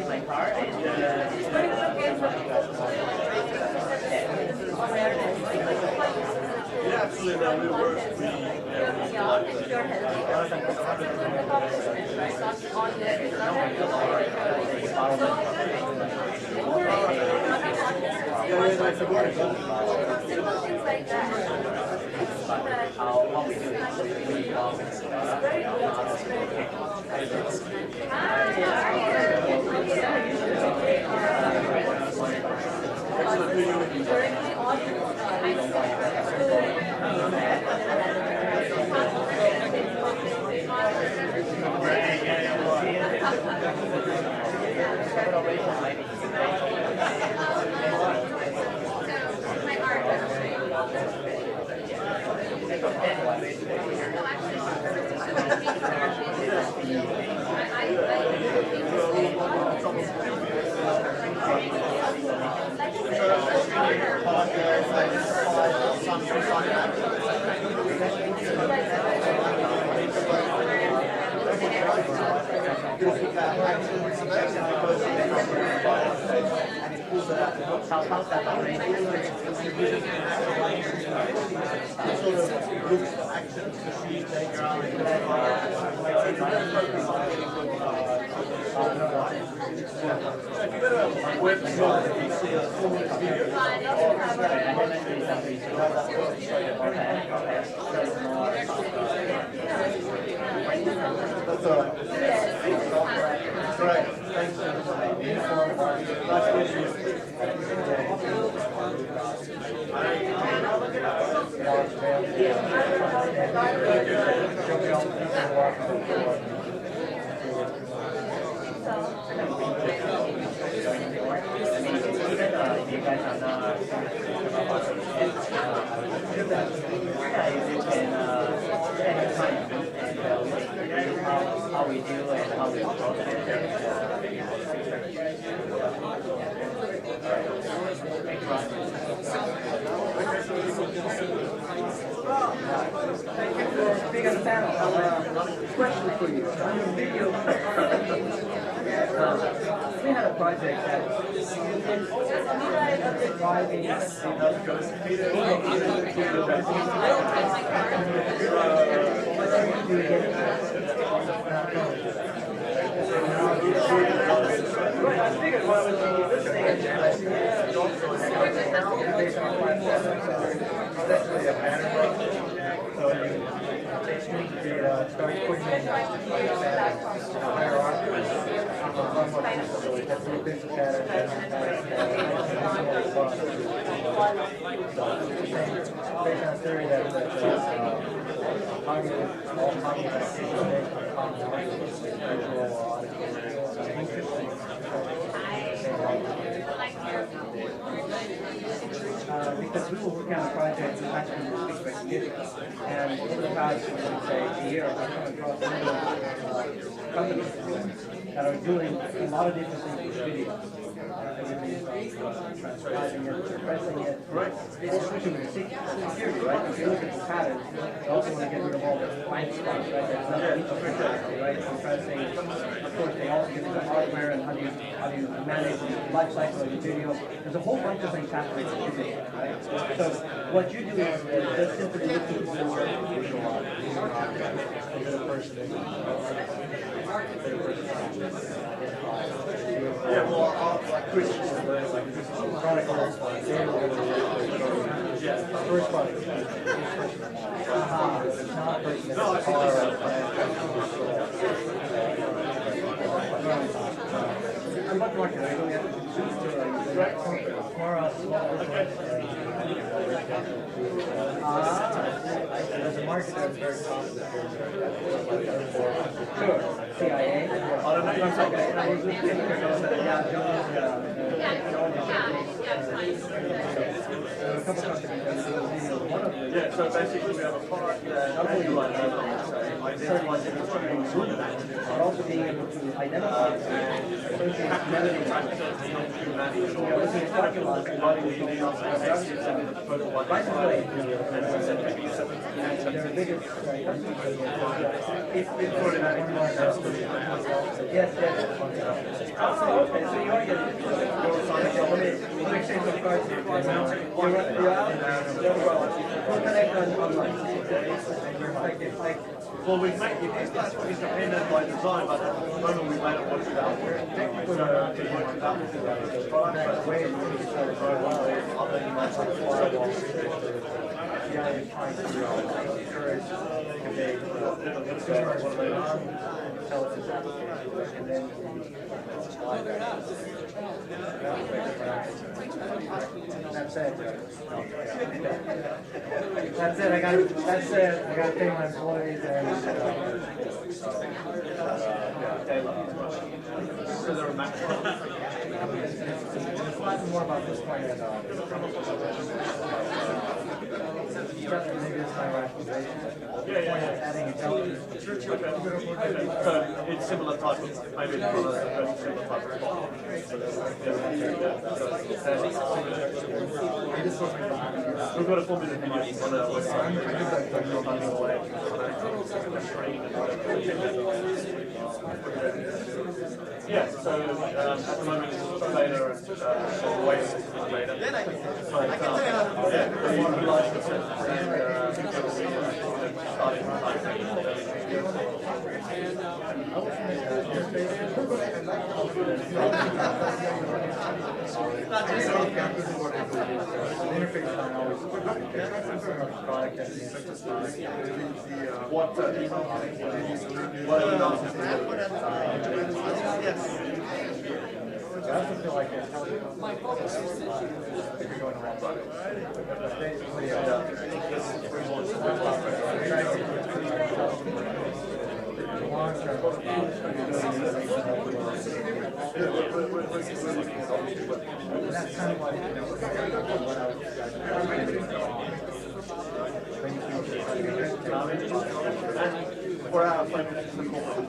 my car and Yeah, absolutely. No, we work. What we do is we How's that already? You guys are not how we do and how we approach Thank you for being on the panel. Question for you. On your video, we had a project that driving I figured what was listening and based on a pattern. So you basically start putting in hierarchies that's the business pattern. Based on theory that all cognitive because we were working on a project actually and over the past, say, year, I've come across many companies that are doing a lot of different things with video. Everything from transcribing it, compressing it, especially with security, right? If you look at the patterns, you also want to get rid of all the blind spots, right? There's nothing interesting, right? Compressing, of course, they also get into hardware and how do you manage the life cycle of your video. There's a whole bunch of things happening with video, right? So what you do is just simply looking for visual Yeah, well, like Churchill, Chronicles, first part. I'm not working. I don't have to choose to more small business. As a marketer, it's very confident. Sure. CIA. I don't know. I was looking at yeah, so basically we have a product that identifies but also being able to identify associated melodies. Looking at parking lots and body license plate. Their biggest yes. Oh, okay, so you are getting let me exchange some cards here. You're out? We'll connect online. well, we make it is independent by design, but at the moment we made it what's out there. Technically, we don't do much about it. The product, but way it really started very well. Other than my firewall, yeah, it's trying to encourage, convey what they are, intelligence applications, and then that's it. That's it. I got to pay my employees and. So they're a max. More about this point and adding intelligence. So it's similar type of maybe it's similar type of problem. We've got a 4-minute video on our website. Yeah, so at the moment it's Moderator and Waste is Moderator. But yeah, we like the sense and starting from I also feel like it's helping my focus if you're going the wrong way. Basically, that's kind of like for our appointment to the corporate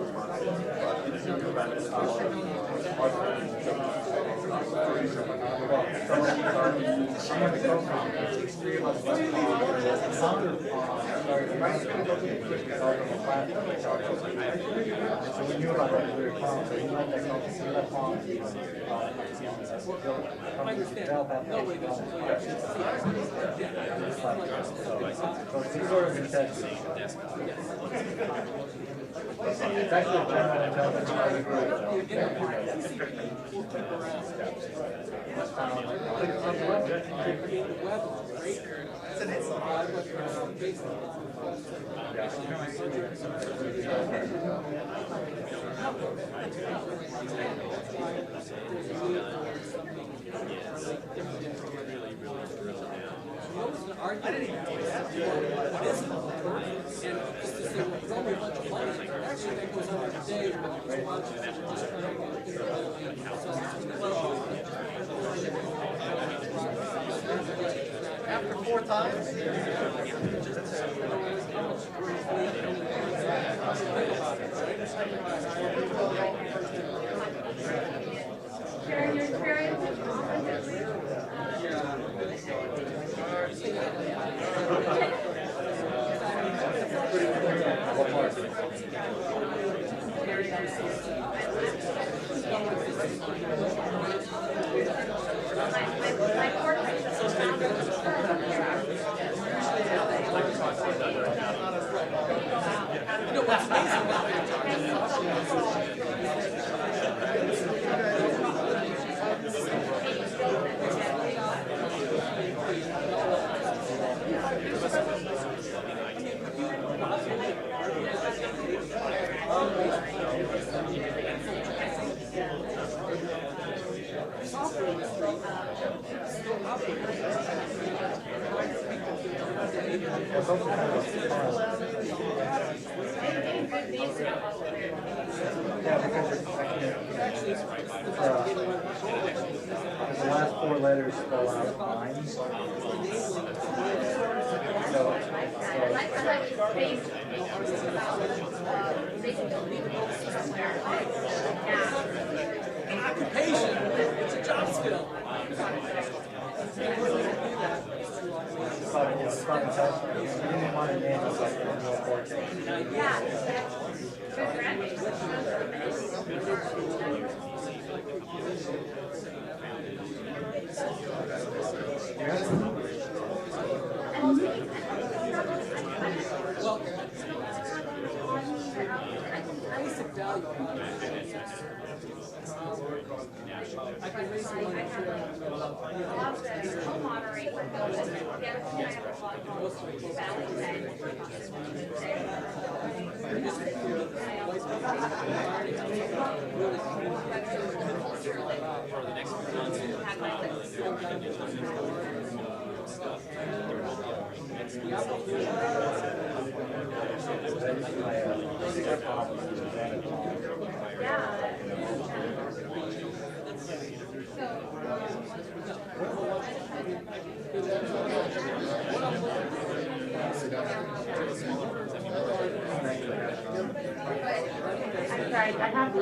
so we knew about that we were calm, so you let that company, you let calm develop that. So it's sort of intensive. It's actually a general intelligence part of the group. After 4 times? Sharing your experience. The last 4 letters spell out lines. Occupation, it's a job skill. Well, basic value. I can raise some money Co-moderate with those. Right, I have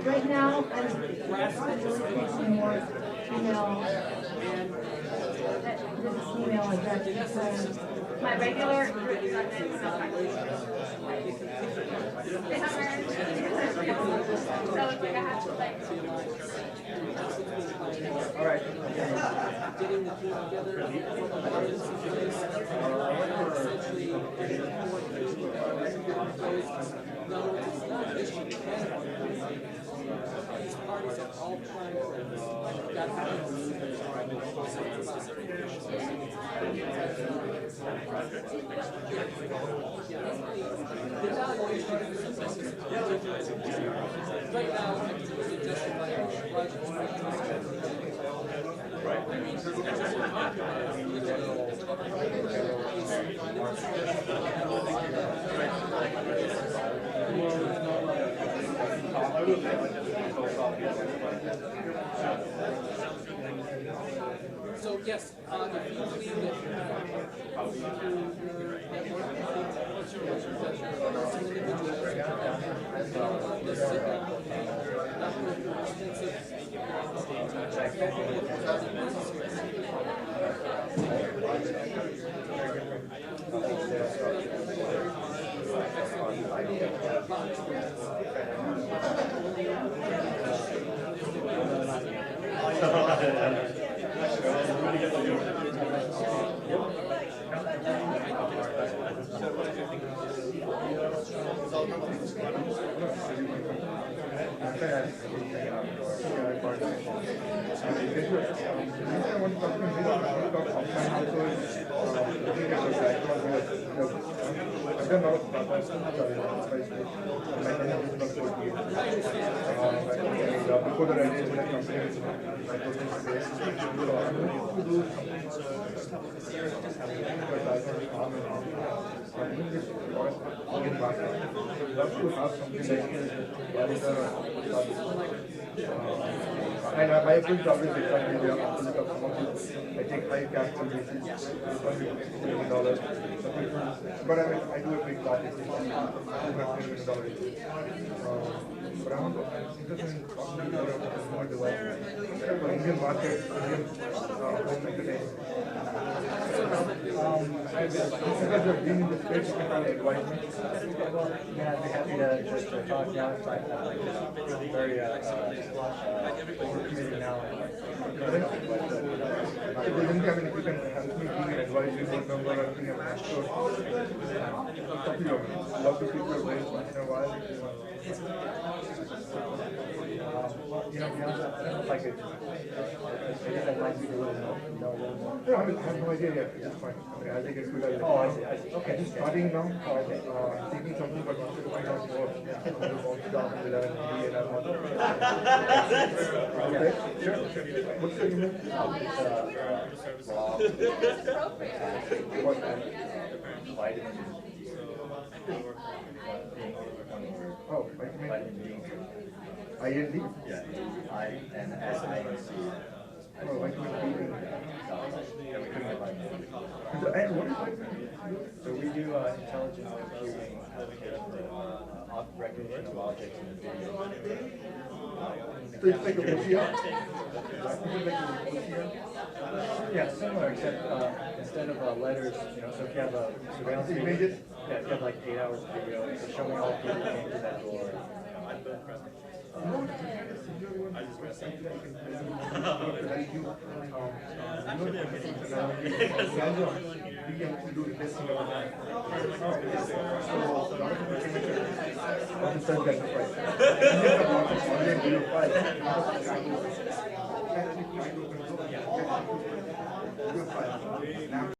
right now. I'm taking more email. This email address. My regular. All right. So yes, if you believe that before that I did with a company which space. And my approach is always different. We are opposite of some of you. I take high capital basis, $1 million. But I do a big target, $200 million. But I'm interested in talking more about consumer devices. For Indian market, Indian home entertainment. Because you've been in the space, you can have advice me. Yeah, I'd be happy to talk now. I'm very overcommitted now. If there's anything, I mean, if you can help me, give me an advisory board member or anything, I'm not sure. It's up to you. Love to keep your brains once in a while. You know, to be honest, I don't know if I could. I guess I'd like you to know a little more. No, I mean, I have no idea yet. It's fine. I mean, I think it's good idea. Oh, I see. Okay. Just starting now, thinking something, but wanted to find out more about 2011 and I want to. Okay, sure. What's your email? What? Oh, vitamin D. IND? Yeah, I-N-S-I-N-C. Oh, vitamin D. Yeah, we couldn't get vitamin D. And what is vitamin D? So we do intelligent computing recognition of objects in the video. So it's like a OCR? Yeah, similar, except instead of letters, you know, so if you have a surveillance video, images? yeah, if you have like 8 hours of video, it's showing all the people who came through that door. So